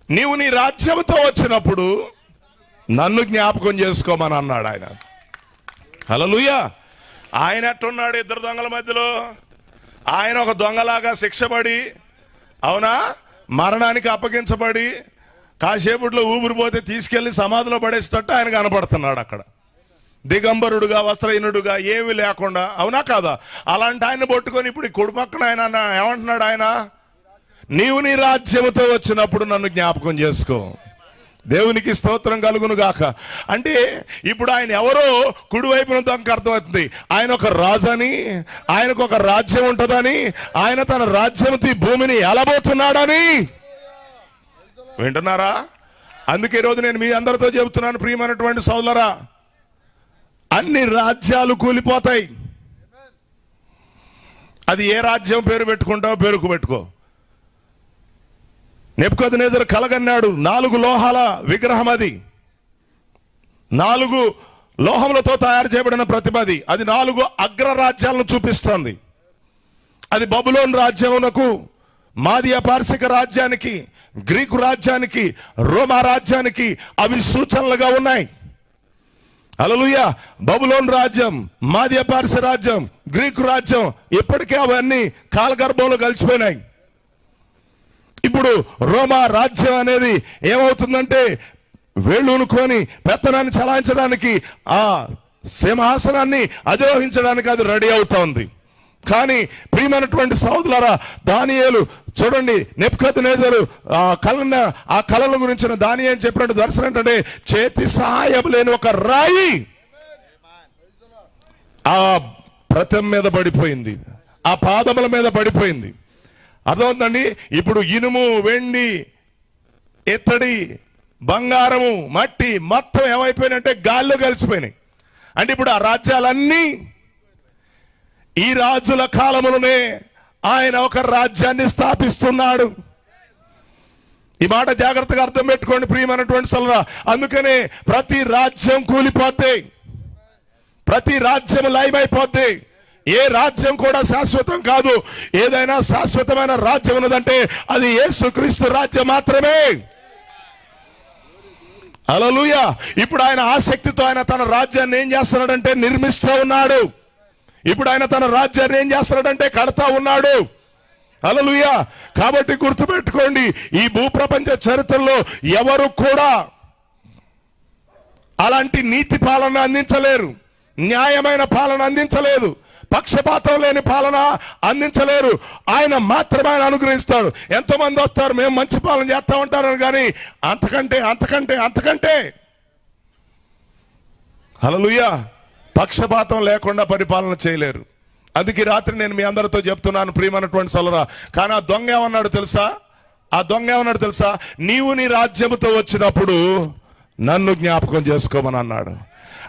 C: నీవు నీ రాజ్యంతో వచ్చినప్పుడు నన్ను జ్ఞాపకం చేసుకోమని అన్నాడు ఆయన. హల్లెలూయా. ఆయన ఎట్టున్నాడు ఇద్దరు దొంగల మధ్యలో? ఆయన ఒక దొంగలాగా శిక్షపడి, అవునా, మరణానికి అప్పగించబడి కాసేపట్లో ఊపిరిపోతే తీసుకెళ్లి సమాధిలో పడేసేటట్టు ఆయన కనపడుతున్నాడు అక్కడ, దిగంబరుడుగా, వస్త్రహీనుడుగా, ఏమీ లేకుండా, అవునా కాదా? అలాంటి ఆయన పట్టుకొని ఇప్పుడు కుడి పక్కన ఆయన ఏమంటున్నాడు? ఆయన నీవు నీ రాజ్యముతో వచ్చినప్పుడు నన్ను జ్ఞాపకం చేసుకో. దేవునికి స్తోత్రం కలుగును గాక. అంటే ఇప్పుడు ఆయన ఎవరో కుడివైపున దొంగకు అర్థమవుతుంది. ఆయన ఒక రాజు అని, ఆయనకు ఒక రాజ్యం ఉంటుందని, ఆయన తన రాజ్యంతో భూమిని ఎలబోతున్నాడని. వింటున్నారా? అందుకే ఈరోజు నేను మీ అందరితో చెబుతున్నాను ప్రియమైనటువంటి సోదరులారా, అన్ని రాజ్యాలు కూలిపోతాయి. అది ఏ రాజ్యం పేరు పెట్టుకుంటావో పేరుకు పెట్టుకో. నెబుకద్నెజరు కలగన్నాడు 4 లోహాల విగ్రహం, అది 4 లోహములతో తయారు చేయబడిన ప్రతిమది. అది 4 అగ్రరాజ్యాలను చూపిస్తుంది. అది బబులోన్ రాజ్యమునకు, మాదియా పార్శిక రాజ్యానికి, గ్రీకు రాజ్యానికి, రోమా రాజ్యానికి అవి సూచనలుగా ఉన్నాయి. హల్లెలూయా. బబులోన్ రాజ్యం, మాదియా పార్శిక రాజ్యం, గ్రీకు రాజ్యం ఇప్పటికే అవన్నీ కాలగర్భంలో కలిసిపోయినాయి. ఇప్పుడు రోమా రాజ్యం అనేది ఏమవుతుందంటే వేళ్ళూనుకొని పెత్తనాన్ని చలాయించడానికి, ఆ సింహాసనాన్ని అధిరోహించడానికి అది రెడీ అవుతోంది. కానీ ప్రియమైనటువంటి సోదరులారా, దానియేలు చూడండి, నెబుకద్నెజరు ఆ కళల గురించిన దానియేలు చెప్పినట్టు దర్శనం అంటే చేతి సహాయం లేని ఒక రాయి ఆ ప్రతిమ మీద పడిపోయింది, ఆ పాదముల మీద పడిపోయింది. అర్థమవుతుందండి? ఇప్పుడు ఇనుము, వెండి, ఇత్తడి, బంగారము, మట్టి మొత్తం ఏమైపోయినంటే గాల్లో కలిసిపోయినాయి. అంటే ఇప్పుడు ఆ రాజ్యాలన్నీ ఈ రాజుల కాలములోనే ఆయన ఒక రాజ్యాన్ని స్థాపిస్తున్నాడు. ఈ మాట జాగ్రత్తగా అర్థం పెట్టుకోండి ప్రియమైనటువంటి సోదరులారా. అందుకనే ప్రతి రాజ్యం కూలిపోద్ది, ప్రతి రాజ్యం లయమైపోద్ది. ఏ రాజ్యం కూడా శాశ్వతం కాదు. ఏదైనా శాశ్వతమైన రాజ్యం ఉన్నదంటే అది యేసుక్రీస్తు రాజ్యం మాత్రమే. హల్లెలూయా. ఇప్పుడు ఆయన ఆసక్తితో ఆయన తన రాజ్యాన్ని ఏం చేస్తున్నాడంటే నిర్మిస్తూ ఉన్నాడు. ఇప్పుడు ఆయన తన రాజ్యాన్ని ఏం చేస్తున్నాడంటే కడతా ఉన్నాడు. హల్లెలూయా. కాబట్టి గుర్తుపెట్టుకోండి, ఈ భూప్రపంచ చరిత్రలో ఎవరు కూడా అలాంటి నీతి పాలన అందించలేరు, న్యాయమైన పాలన అందించలేదు, పక్షపాతం లేని పాలన అందించలేరు. ఆయన మాత్రమే ఆయన అనుగ్రహిస్తాడు. ఎంతో మంది వస్తారు, మేము మంచి పాలన చేస్తా ఉంటారని, కానీ అంతకంటే అంతకంటే అంతకంటే. హల్లెలూయా. పక్షపాతం లేకుండా పరిపాలన చేయలేరు. అందుకే రాత్రి నేను మీ అందరితో చెప్తున్నాను ప్రియమైనటువంటి సోదరా. కానీ ఆ దొంగ ఏమన్నాడు తెలుసా? నీవు నీ రాజ్యముతో వచ్చినప్పుడు నన్ను జ్ఞాపకం చేసుకోమని అన్నాడు.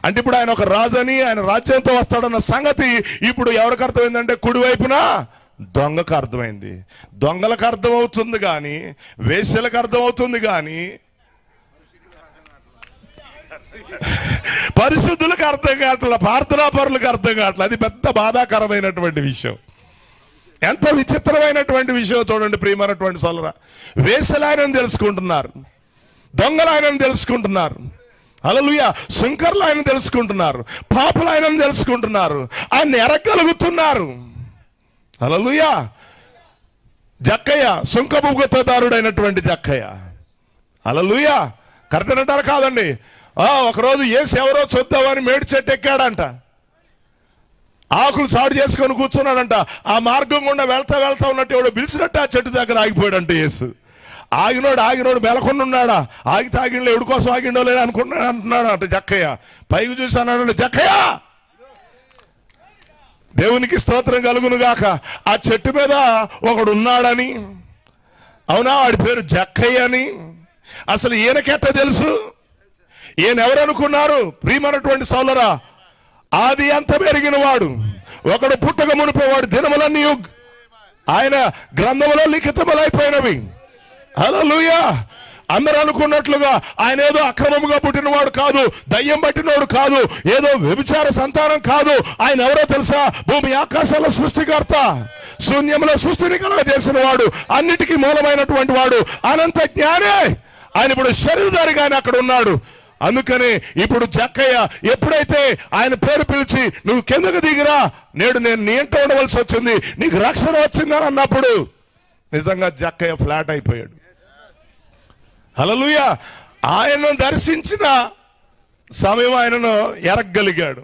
C: అంటే ఇప్పుడు ఆయన ఒక రాజని, ఆయన రాజ్యంతో వస్తాడన్న సంగతి ఇప్పుడు ఎవరికి అర్థమైందంటే కుడివైపున దొంగకు అర్థమైంది. దొంగలకు అర్థమవుతుంది కానీ, వేశ్యలకు అర్థమవుతుంది కానీ, పరిశుద్ధులకు అర్థం కావట్ల, ప్రార్థనా పరులకు అర్థం కావట్ల. అది పెద్ద బాధాకరమైనటువంటి విషయం. ఎంత విచిత్రమైనటువంటి విషయం చూడండి ప్రియమైనటువంటి సోదరా. వేశ్యలు ఆయనను తెలుసుకుంటున్నారు, దొంగలు ఆయనను తెలుసుకుంటున్నారు, హల్లెలూయా, శంకర్లు ఆయన తెలుసుకుంటున్నారు, పాపులు ఆయనను తెలుసుకుంటున్నారు, ఆయన ఎరగలుగుతున్నారు. హల్లెలూయా. జక్కయ్య, సుంకపు గుత్తదారుడైనటువంటి జక్కయ్య, హల్లెలూయా, కరెక్ట్ అంటారు కాదండి. ఒకరోజు యేసు ఎవరో చూద్దామని మేడి చెట్టు ఎక్కాడంట, ఆకులు చాటు చేసుకొని కూర్చున్నాడంట. ఆ మార్గం గుండా వెళ్తా ఉన్నట్టు ఎవడో పిలిచినట్టు ఆ చెట్టు దగ్గర ఆగిపోయాడంట యేసు. ఆగినోడు మెలకుండా ఉన్నాడా? ఆగి తాగిండో ఎవడి కోసం ఆగిండో లేదా అంటున్నాడు అంట జక్కయ్య. పైకి చూసి అన్నాడు, జక్కయ్య, దేవునికి స్తోత్రం కలుగును గాక, ఆ చెట్టు మీద ఒకడు ఉన్నాడని. అవునా, వాడి పేరు జక్కయ్య అని. అసలు ఈయనకెట్ట తెలుసు? ఈయన ఎవరు అనుకున్నారు ప్రియమైనటువంటి సోదరా? ఆది అంత పెరిగిన వాడు, ఒకడు పుట్టక మునిపోవాడు, దినములన్నీ ఆయన గ్రంథములో లిఖితములైపోయినవి. హల్లెలూయా. అందరూ అనుకున్నట్లుగా ఆయన ఏదో అక్రమముగా పుట్టినవాడు కాదు, దయ్యం పట్టినవాడు కాదు, ఏదో వ్యభిచార సంతానం కాదు. ఆయన ఎవరో తెలుసా? భూమి ఆకాశాల సృష్టికర్త, శూన్యంలో సృష్టిని కలుగజేసిన వాడు, అన్నిటికీ మూలమైనటువంటి వాడు, అనంత జ్ఞానే. ఆయన ఇప్పుడు శరీరధారిగా ఆయన అక్కడ ఉన్నాడు. అందుకని ఇప్పుడు జక్కయ్య ఎప్పుడైతే ఆయన పేరు పిలిచి నువ్వు కిందకు దిగిరా, నేడు నేను నీ ఇంట ఉండవలసి వచ్చింది, నీకు రక్షణ వచ్చిందని అన్నప్పుడు నిజంగా జక్కయ్య ఫ్లాట్ అయిపోయాడు. హల్లెలూయా. ఆయనను దర్శించిన సమయం ఆయనను ఎరగగలిగాడు.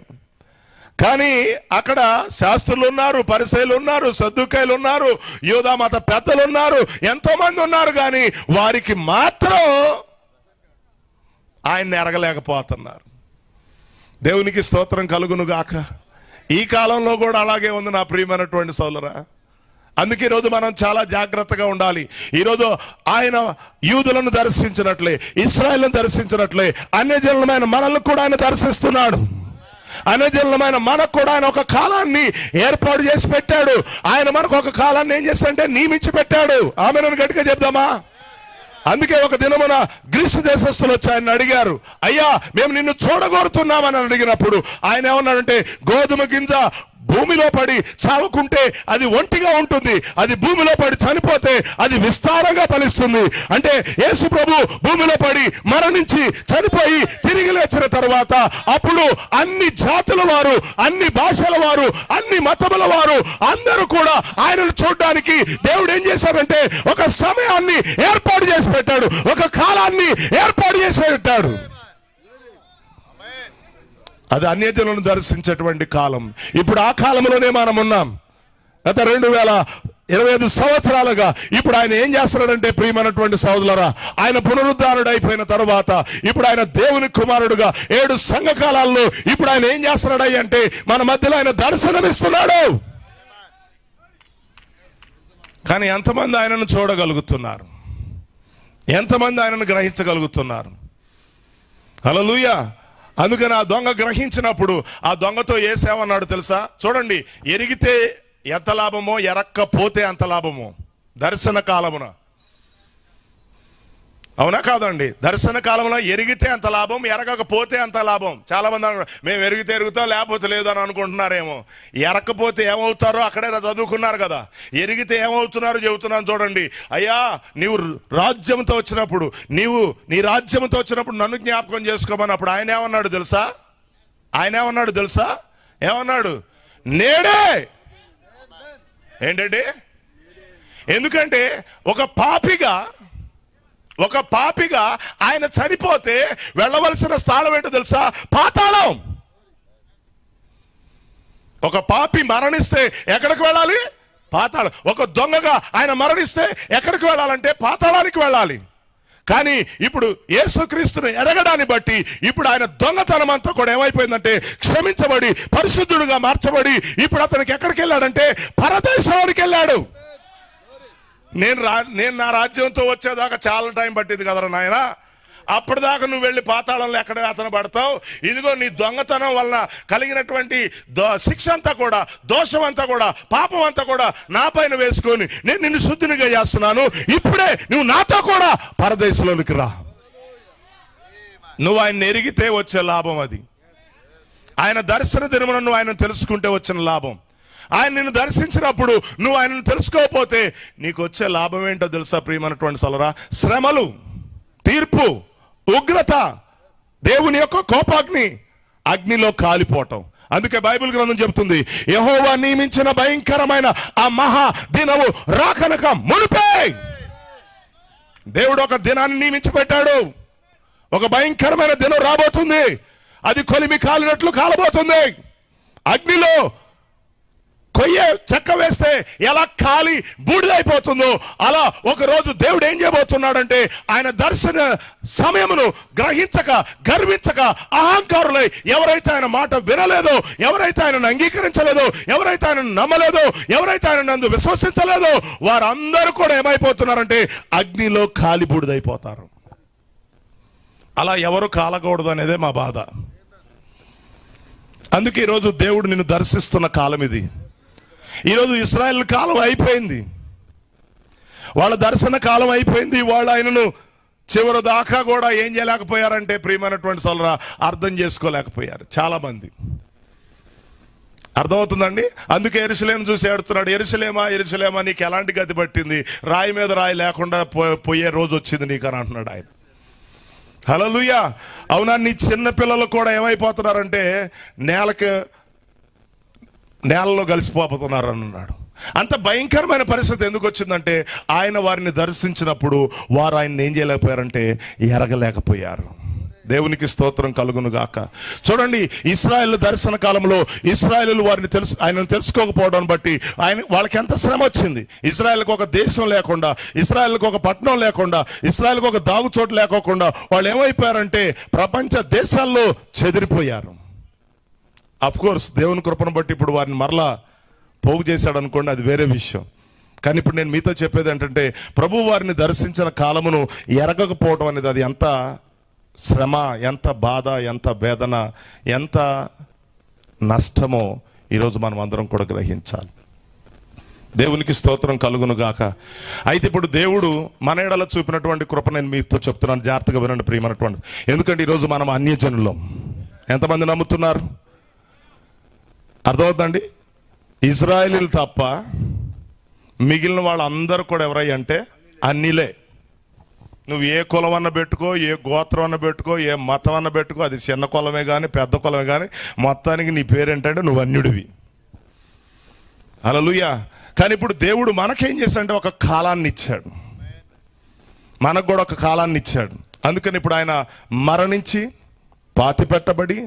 C: కానీ అక్కడ శాస్త్రులు ఉన్నారు, పరిసయ్యులు ఉన్నారు, సద్దుకాయలు ఉన్నారు, యూదా మత పెద్దలు ఉన్నారు, ఎంతో మంది ఉన్నారు. కానీ వారికి మాత్రం ఆయన్ని ఎరగలేకపోతున్నారు. దేవునికి స్తోత్రం కలుగును గాక. ఈ కాలంలో కూడా అలాగే ఉంది నా ప్రియమైనటువంటి సోదరా. అందుకే ఈరోజు మనం చాలా జాగ్రత్తగా ఉండాలి. ఈరోజు ఆయన యూదులను దర్శించినట్లే, ఇశ్రాయేలును దర్శించినట్లే అన్యజనులమైన మనల్ని కూడా ఆయన దర్శిస్తున్నాడు. అన్యజనులమైన మనకు కూడా ఆయన ఒక కాలాన్ని ఏర్పాటు చేసి పెట్టాడు. ఆయన మనకు ఒక కాలాన్ని ఏం చేస్తాడంటే నియమించి పెట్టాడు. ఆమెను గట్టిగా చెప్దామా? అందుకే ఒక దినమున గ్రీసు దేశస్తులు వచ్చి ఆయన అడిగారు, అయ్యా మేము నిన్ను చూడగోరుతున్నామని అడిగినప్పుడు ఆయన ఏమన్నాడంటే, గోధుమ గింజ భూమిలో పడి చావకుంటే అది ఒంటిగా ఉంటుంది, అది భూమిలో పడి చనిపోతే అది విస్తారంగా ఫలిస్తుంది. అంటే యేసు ప్రభు భూమిలో పడి మరణించి చనిపోయి తిరిగి లేచిన తర్వాత అప్పుడు అన్ని జాతుల వారు, అన్ని భాషల వారు, అన్ని మతముల వారు అందరూ కూడా ఆయనను చూడడానికి దేవుడు ఏం చేశాడంటే ఒక సమయాన్ని ఏర్పాటు చేసి పెట్టాడు, ఒక కాలాన్ని ఏర్పాటు చేసి పెట్టాడు. అది అన్యజనులను దర్శించేటువంటి కాలం. ఇప్పుడు ఆ కాలంలోనే మనం ఉన్నాం. గత 2025 సంవత్సరాలుగా ఇప్పుడు ఆయన ఏం చేస్తున్నాడంటే ప్రియమైనటువంటి సోదరులారా, ఆయన పునరుద్ధానుడు అయిపోయిన తర్వాత ఇప్పుడు ఆయన దేవుని కుమారుడుగా 7 సంఘకాలాల్లో ఇప్పుడు ఆయన ఏం చేస్తున్నాడు అంటే మన మధ్యలో ఆయన దర్శనమిస్తున్నాడు. కానీ ఎంతమంది ఆయనను చూడగలుగుతున్నారు? ఎంతమంది ఆయనను గ్రహించగలుగుతున్నారు? హల్లెలూయా. అందుకని ఆ దొంగ గ్రహించినప్పుడు ఆ దొంగతో యేసేమన్నాడు తెలుసా? చూడండి, ఎరిగితే ఎంత లాభమో, ఎరక్కపోతే అంత లాభమో దర్శన కాలమున. అవునా కాదండి? దర్శన కాలంలో ఎరిగితే అంత లాభం, ఎరగకపోతే అంత లాభం. చాలా మంది మేము ఎరిగితే ఎరుగుతాం, లేకపోతే లేదు అని అనుకుంటున్నారేమో. ఎరకపోతే ఏమవుతారో అక్కడే చదువుకున్నారు కదా. ఎరిగితే ఏమవుతున్నారో చెబుతున్నాను చూడండి. అయ్యా నీవు రాజ్యంతో వచ్చినప్పుడు, నీ రాజ్యంతో వచ్చినప్పుడు నన్ను జ్ఞాపకం చేసుకోమన్నప్పుడు ఆయన ఏమన్నాడు తెలుసా? ఏమన్నాడు? నేడే. ఏంటంటే, ఎందుకంటే ఒక పాపిగా ఆయన చనిపోతే వెళ్ళవలసిన స్థానం ఏంటో తెలుసా? పాతాళం. ఒక పాపి మరణిస్తే ఎక్కడికి వెళ్ళాలి? పాతాళం. ఒక దొంగగా ఆయన మరణిస్తే ఎక్కడికి వెళ్ళాలంటే పాతాళానికి వెళ్ళాలి. కానీ ఇప్పుడు యేసుక్రీస్తుని ఎరగడాన్ని బట్టి ఇప్పుడు ఆయన దొంగతనం అంతా కూడా ఏమైపోయిందంటే క్షమించబడి పరిశుద్ధుడుగా మార్చబడి ఇప్పుడు అతనికి ఎక్కడికి వెళ్ళాడంటే పరదేశానికి వెళ్ళాడు. నేను నా రాజ్యంతో వచ్చేదాకా చాలా టైం పట్టింది కదరా నాయన, అప్పటిదాకా నువ్వు వెళ్ళి పాతాళంలో ఎక్కడ అతను పడతావు, ఇదిగో నీ దొంగతనం వలన కలిగినటువంటి శిక్ష అంతా కూడా, దోషం అంతా కూడా, పాపం అంతా కూడా నా పైన వేసుకొని నేను నిన్ను శుద్ధినిగా చేస్తున్నాను, ఇప్పుడే నువ్వు నాతో కూడా పరదేశంలోనికి రా. నువ్వు ఆయన ఎరిగితే వచ్చే లాభం అది. ఆయన దర్శన దినమున నువ్వు ఆయన తెలుసుకుంటే వచ్చిన లాభం. ఆయన నిన్ను దర్శించినప్పుడు నువ్వు ఆయనను తెలుసుకోకపోతే నీకు వచ్చే లాభం ఏంటో తెలుసా ప్రియమైనటువంటి సోదరా? శ్రమలు, తీర్పు, ఉగ్రత, దేవుని యొక్క కోపాగ్ని, అగ్నిలో కాలిపోవటం. అందుకే బైబిల్ గ్రంథం చెబుతుంది, యెహోవా నియమించిన భయంకరమైన ఆ మహా దినము రాకనక మునిపే. దేవుడు ఒక దినాన్ని నియమించి పెట్టాడు. ఒక భయంకరమైన దినం రాబోతుంది. అది కొలిమి కాలినట్లు కాలబోతుంది. అగ్నిలో కొయ్య చెక్క వేస్తే ఎలా కాలి బూడిదైపోతుందో అలా ఒకరోజు దేవుడు ఏం చేయబోతున్నాడంటే ఆయన దర్శన సమయమును గ్రహించక, గర్వించక, అహంకారులై ఎవరైతే ఆయన మాట వినలేదో, ఎవరైతే ఆయనను అంగీకరించలేదో, ఎవరైతే ఆయనను నమ్మలేదో, ఎవరైతే ఆయన నందు విశ్వసించలేదో వారందరూ కూడా ఏమైపోతున్నారంటే అగ్నిలో కాలి బూడిదైపోతారు. అలా ఎవరు కాలకూడదు అనేదే మా బాధ. అందుకే ఈరోజు దేవుడు నిన్ను దర్శిస్తున్న కాలం ఇది. ఈరోజు ఇశ్రాయేల్ కాలం అయిపోయింది, వాళ్ళ దర్శన కాలం అయిపోయింది. వాళ్ళు ఆయనను చివరి దాకా కూడా ఏం చేయలేకపోయారంటే ప్రియమైనటువంటి సోదరా, అర్థం చేసుకోలేకపోయారు చాలా మంది. అర్థమవుతుందండి? అందుకే యెరూషలేము చూసి ఏడుతున్నాడు, యెరూషలేమా యెరూషలేమా నీకు ఎలాంటి గతి పట్టింది, రాయి మీద రాయి లేకుండా పోయే రోజు వచ్చింది నీకు అని అంటున్నాడు ఆయన. హల్లెలూయా. అవునా? నీ చిన్న పిల్లలు కూడా ఏమైపోతున్నారంటే నేలలో కలిసిపోతున్నారు అన్నాడు. అంత భయంకరమైన పరిస్థితి ఎందుకు వచ్చిందంటే ఆయన వారిని దర్శించినప్పుడు వారు ఆయన్ని ఏం చేయలేకపోయారంటే ఎరగలేకపోయారు. దేవునికి స్తోత్రం కలుగును గాక. చూడండి, ఇశ్రాయేలు దర్శన కాలంలో ఇశ్రాయేలు వారిని ఆయనను తెలుసుకోకపోవడం బట్టి వాళ్ళకి ఎంత శ్రమ వచ్చింది. ఇశ్రాయేల్కి ఒక దేశం లేకుండా, ఇశ్రాయేల్కి ఒక పట్టణం లేకుండా, ఇశ్రాయేల్కి ఒక దాగుచోటు లేకోకుండా వాళ్ళు ఏమైపోయారంటే ప్రపంచ దేశాల్లో చెదిరిపోయారు. అఫ్ కోర్స్ దేవుని కృపను బట్టి ఇప్పుడు వారిని మరలా పోగు చేశాడు అనుకోండి, అది వేరే విషయం. కానీ ఇప్పుడు నేను మీతో చెప్పేది ఏంటంటే ప్రభు వారిని దర్శించిన కాలమును ఎరగకపోవడం అనేది అది ఎంత శ్రమ, ఎంత బాధ, ఎంత వేదన, ఎంత నష్టమో ఈరోజు మనం అందరం కూడా గ్రహించాలి. దేవునికి స్తోత్రం కలుగును గాక. అయితే ఇప్పుడు దేవుడు మన ఎడల చూపినటువంటి కృప నేను మీతో చెప్తున్నాను, జాగ్రత్తగా వినండి ప్రియమైనటువంటి. ఎందుకంటే ఈరోజు మనం అన్యజనులం. ఎంతమంది నమ్ముతున్నారు? అర్థమవుతుందండి? ఇజ్రాయేలీలు తప్ప మిగిలిన వాళ్ళందరూ కూడా ఎవరై అంటే అన్నిలే. నువ్వు ఏ కులం అన్న పెట్టుకో, ఏ గోత్రం అన్న పెట్టుకో, ఏ మతం అన్న పెట్టుకో, అది చిన్న కులమే కానీ పెద్ద కులమే కానీ మొత్తానికి నీ పేరేంటంటే నువ్వు అన్యుడివి. హల్లెలూయా. కానీ ఇప్పుడు దేవుడు మనకేం చేశాడంటే ఒక కాలాన్ని ఇచ్చాడు, మనకు కూడా ఒక కాలాన్ని ఇచ్చాడు. అందుకని ఇప్పుడు ఆయన మరణించి పాతిపెట్టబడి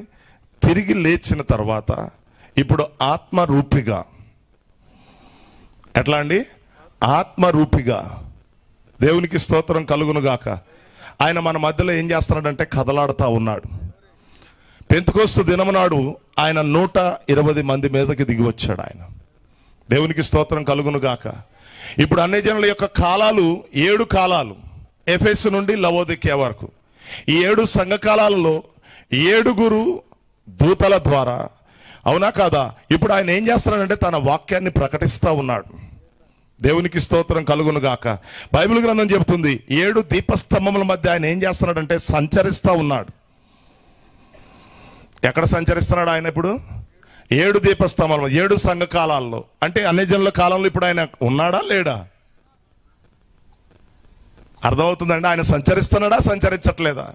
C: తిరిగి లేచిన తర్వాత ఇప్పుడు ఆత్మరూపిగా, ఎట్లా అండి? ఆత్మరూపిగా, దేవునికి స్తోత్రం కలుగును గాక, ఆయన మన మధ్యలో ఏం చేస్తున్నాడంటే కదలాడుతూ ఉన్నాడు. పెంతెకోస్తు దినము నాడు ఆయన 120 మంది మీదకి దిగి వచ్చాడు ఆయన. దేవునికి స్తోత్రం కలుగును గాక. ఇప్పుడు అన్యజనుల యొక్క కాలాలు 7 కాలాలు, ఎఫెసు నుండి లవోదికీయ వరకు. ఈ 7 సంఘకాలాలలో 7 దూతల ద్వారా, అవునా కాదా, ఇప్పుడు ఆయన ఏం చేస్తున్నాడంటే తన వాక్యాన్ని ప్రకటిస్తూ ఉన్నాడు. దేవునికి స్తోత్రం కలుగును గాక. బైబిల్ గ్రంథం చెబుతుంది 7 దీపస్తంభముల మధ్య ఆయన ఏం చేస్తున్నాడంటే సంచరిస్తూ ఉన్నాడు. ఎక్కడ సంచరిస్తున్నాడు ఆయన? ఇప్పుడు 7 దీపస్తంభాలు, 7 సంఘ కాలాల్లో. అంటే అన్యజనుల కాలంలో ఇప్పుడు ఆయన ఉన్నాడా లేడా? అర్థమవుతుందండి? ఆయన సంచరిస్తున్నాడా సంచరించట్లేదా?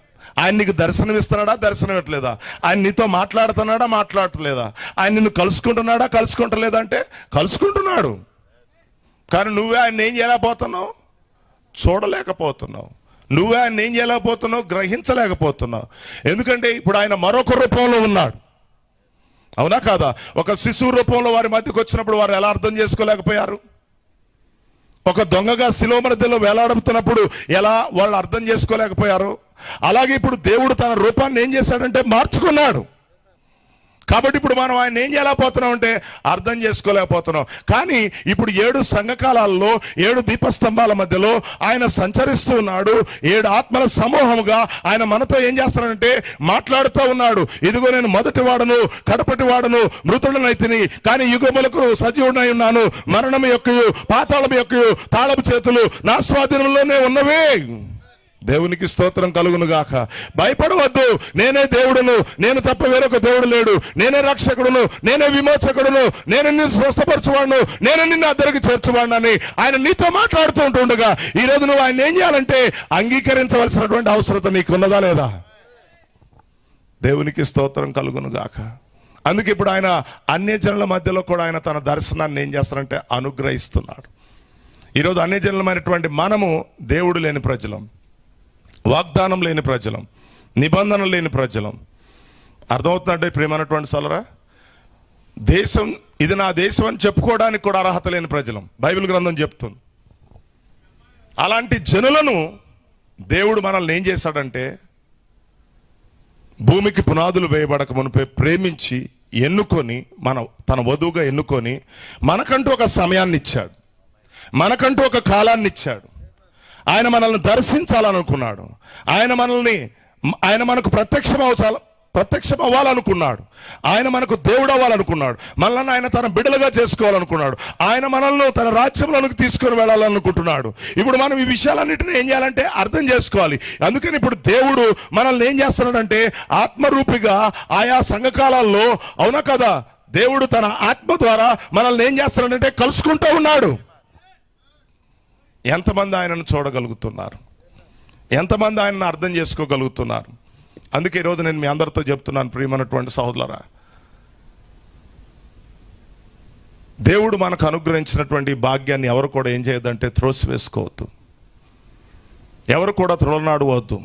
C: ఆయన నీకు దర్శనం ఇస్తున్నాడా దర్శనం ఇవ్వట్లేదా? ఆయన నీతో మాట్లాడుతున్నాడా మాట్లాడట్లేదా? ఆయన నిన్ను కలుసుకుంటున్నాడా కలుసుకుంటలేదా? అంటే కలుసుకుంటున్నాడు. కానీ నువ్వే ఆయన ఏం చేయలేకపోతున్నావు? చూడలేకపోతున్నావు. నువ్వే ఆయన ఏం చేయలేకపోతున్నావు? గ్రహించలేకపోతున్నావు. ఎందుకంటే ఇప్పుడు ఆయన మరొక రూపంలో ఉన్నాడు. అవునా కాదా? ఒక శిశువు రూపంలో వారి మధ్యకు వచ్చినప్పుడు వారు ఎలా అర్థం చేసుకోలేకపోయారు? ఒక దొంగగా శిలువ మధ్యలో వేలాడుతున్నప్పుడు ఎలా వాళ్ళు అర్థం చేసుకోలేకపోయారు, అలాగే ఇప్పుడు దేవుడు తన రూపాన్ని ఏం చేశాడంటే మార్చుకున్నాడు. కాబట్టి ఇప్పుడు మనం ఆయన ఏం చేయలేకపోతున్నాం అంటే అర్థం చేసుకోలేకపోతున్నాం. కానీ ఇప్పుడు 7 సంఘకాలాల్లో 7 దీపస్తంభాల మధ్యలో ఆయన సంచరిస్తూ ఉన్నాడు. 7 ఆత్మల సమూహముగా ఆయన మనతో ఏం చేస్తున్నాడంటే మాట్లాడుతూ ఉన్నాడు. ఇదిగో నేను మొదటి వాడను, కడపటి వాడను, మృతుడనైతిని, కానీ యుగములకు సజీవుడై ఉన్నాను. మరణం యొక్కయు పాతాళం యొక్కయు తాళపు చేతులు నా స్వాధీనంలోనే ఉన్నవే. దేవునికి స్తోత్రం కలుగును గాక. భయపడవద్దు, నేనే దేవుడును, నేను తప్ప వేరొక దేవుడు లేడు, నేనే రక్షకుడును, నేనే విమోచకుడును, నేను నిన్ను స్వస్థపరచువాడును, నేను నిన్ను అద్దరికి చేర్చువాడినని ఆయన నీతో మాట్లాడుతూ ఉంటుండగా ఈరోజు నువ్వు ఆయన ఏం చేయాలంటే అంగీకరించవలసినటువంటి అవసరత నీకున్నదా లేదా? దేవునికి స్తోత్రం కలుగును గాక. అందుకే ఇప్పుడు ఆయన అన్యజనుల మధ్యలో కూడా ఆయన తన దర్శనాన్ని ఏం చేస్తారంటే అనుగ్రహిస్తున్నాడు. ఈరోజు అన్యజనులమైనటువంటి మనము దేవుడు లేని ప్రజలం, వాగ్దానం లేని ప్రజలం, నిబంధన లేని ప్రజలం. అర్థమవుతుందంటే ప్రియమైనటువంటి సోదరా, దేశం ఇది నా దేశం అని చెప్పుకోవడానికి కూడా అర్హత లేని ప్రజలం బైబిల్ గ్రంథం చెప్తుంది. అలాంటి జనులను దేవుడు మనల్ని ఏం చేశాడంటే భూమికి పునాదులు వేయబడక మునిపే ప్రేమించి ఎన్నుకొని తన వధువుగా ఎన్నుకొని మనకంటూ ఒక సమయాన్ని ఇచ్చాడు, మనకంటూ ఒక కాలాన్ని ఇచ్చాడు. ఆయన మనల్ని దర్శించాలనుకున్నాడు. ఆయన మనకు ప్రత్యక్షం అవ్వాలనుకున్నాడు. ఆయన మనకు దేవుడు అవ్వాలనుకున్నాడు. మనల్ని ఆయన తన బిడ్డలుగా చేసుకోవాలనుకున్నాడు. ఆయన మనల్ని తన రాజ్యంలోనికి తీసుకొని వెళ్ళాలనుకుంటున్నాడు. ఇప్పుడు మనం ఈ విషయాలన్నింటినీ ఏం చేయాలంటే అర్థం చేసుకోవాలి. అందుకని ఇప్పుడు దేవుడు మనల్ని ఏం చేస్తున్నాడంటే ఆత్మరూపిగా ఆయా సంఘకాలాల్లో, అవునా కదా, దేవుడు తన ఆత్మ ద్వారా మనల్ని ఏం చేస్తున్నాడంటే కలుసుకుంటూ ఉన్నాడు. ఎంతమంది ఆయనను చూడగలుగుతున్నారు? ఎంతమంది ఆయనను అర్థం చేసుకోగలుగుతున్నారు? అందుకే ఈరోజు నేను మీ అందరితో చెప్తున్నాను, ప్రియమైనటువంటి సహోదరులారా, దేవుడు మనకు అనుగ్రహించినటువంటి భాగ్యాన్ని ఎవరు కూడా ఏం చేయొద్దంటే త్రోసివేసుకోవద్దు, ఎవరు కూడా త్రోలనాడవద్దు.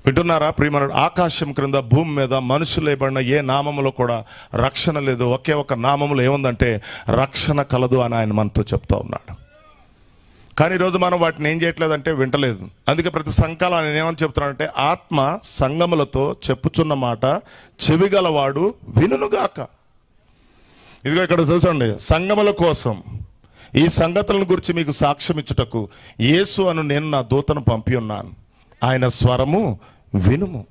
C: వింటున్నారా ప్రియమైన? ఆకాశం క్రింద భూమి మీద మనుషులు లేబడిన ఏ నామములో కూడా రక్షణ లేదు. ఒకే ఒక నామములో ఏముందంటే రక్షణ కలదు అని ఆయన మనతో చెప్తా ఉన్నాడు. కానీ ఈరోజు మనం వాటిని ఏం చేయట్లేదంటే వింటలేదు. అందుకే ప్రతి సంఘాలు ఆయన ఏమని చెప్తున్నాడంటే ఆత్మ సంగములతో చెప్పుచున్న మాట చెవిగలవాడు వినుగాక. ఇదిగో ఇక్కడ చూసండి, సంగముల కోసం ఈ సంగతులను గురించి మీకు సాక్ష్యం ఇచ్చుటకు యేసు అను నేను నా దూతను పంపి ఉన్నాను, ఆయన స్వరము వినుము.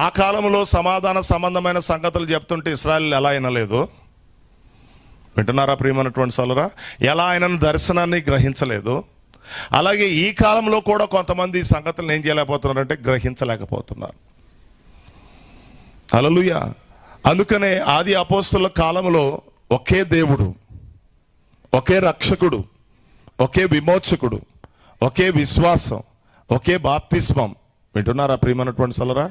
C: ఆ కాలంలో సమాధాన సంబంధమైన సంగతులు చెప్తుంటే ఇశ్రాయేలు ఎలా వినలేదు? వింటున్నారా ప్రియమైనటువంటి సోదరులారా? ఎలా ఆయనను దర్శనాన్ని గ్రహించలేదు, అలాగే ఈ కాలంలో కూడా కొంతమంది ఈ సంగతులను ఏం చేయలేకపోతున్నారంటే గ్రహించలేకపోతున్నారు. హల్లెలూయా. అందుకనే ఆది అపోస్తలుల కాలంలో ఒకే దేవుడు, ఒకే రక్షకుడు, ఒకే విమోచకుడు, ఒకే విశ్వాసం, ఒకే బాప్తిస్మం. వింటున్నారా ప్రియమైనటువంటి సోదరులారా?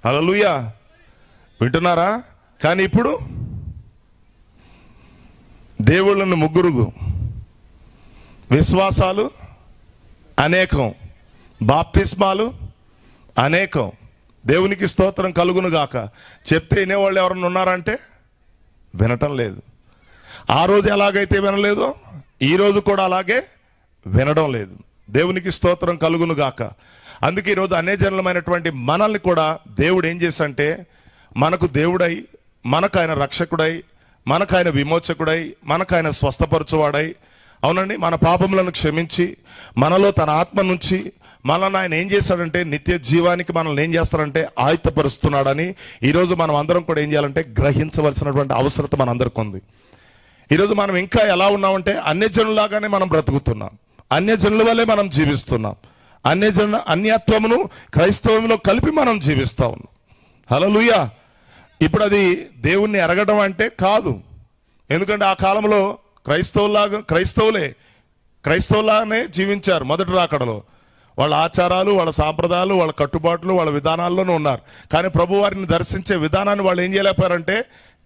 C: హల్లెలూయా. వింటున్నారా? కానీ ఇప్పుడు దేవుళ్ళను ముగ్గురు, విశ్వాసాలు అనేకం, బాప్తిస్మాలు అనేకం. దేవునికి స్తోత్రం కలుగును గాక. చెప్తే వినేవాళ్ళు ఎవరన్నా ఉన్నారంటే వినటం లేదు. ఆ రోజు ఎలాగైతే వినలేదో ఈరోజు కూడా అలాగే వినడం లేదు. దేవునికి స్తోత్రం కలుగును గాక. అందుకే ఈరోజు అన్యజనులమైనటువంటి మనల్ని కూడా దేవుడు ఏం చేశాడంటే మనకు దేవుడై, మనకు ఆయన రక్షకుడై, మనకు ఆయన విమోచకుడై, మనకు ఆయన స్వస్థపరచువాడై, అవునండి, మన పాపములను క్షమించి మనలో తన ఆత్మ నుంచి మనల్ని ఆయన ఏం చేశాడంటే నిత్య జీవానికి మనల్ని ఏం చేస్తారంటే ఆయుత్తపరుస్తున్నాడని ఈరోజు మనం అందరం కూడా ఏం చేయాలంటే గ్రహించవలసినటువంటి అవసరత మనందరికీ ఉంది. ఈరోజు మనం ఇంకా ఎలా ఉన్నామంటే అన్యజనులాగానే మనం బ్రతుకుతున్నాం, అన్యజనుల వల్లే మనం జీవిస్తున్నాం, అన్యత్వమును క్రైస్తవంలో కలిపి మనం జీవిస్తా ఉన్నాం. హల్లెలూయా. ఇప్పుడు అది దేవుణ్ణి ఎరగడం అంటే కాదు. ఎందుకంటే ఆ కాలంలో క్రైస్తవులాగానే జీవించారు. మొదటి రాకడలో వాళ్ళ ఆచారాలు, వాళ్ళ సాంప్రదాయాలు, వాళ్ళ కట్టుబాట్లు, వాళ్ళ విధానాల్లోనూ ఉన్నారు. కానీ ప్రభు వారిని దర్శించే విధానాన్ని వాళ్ళు ఏం చేయలేకపోయారంటే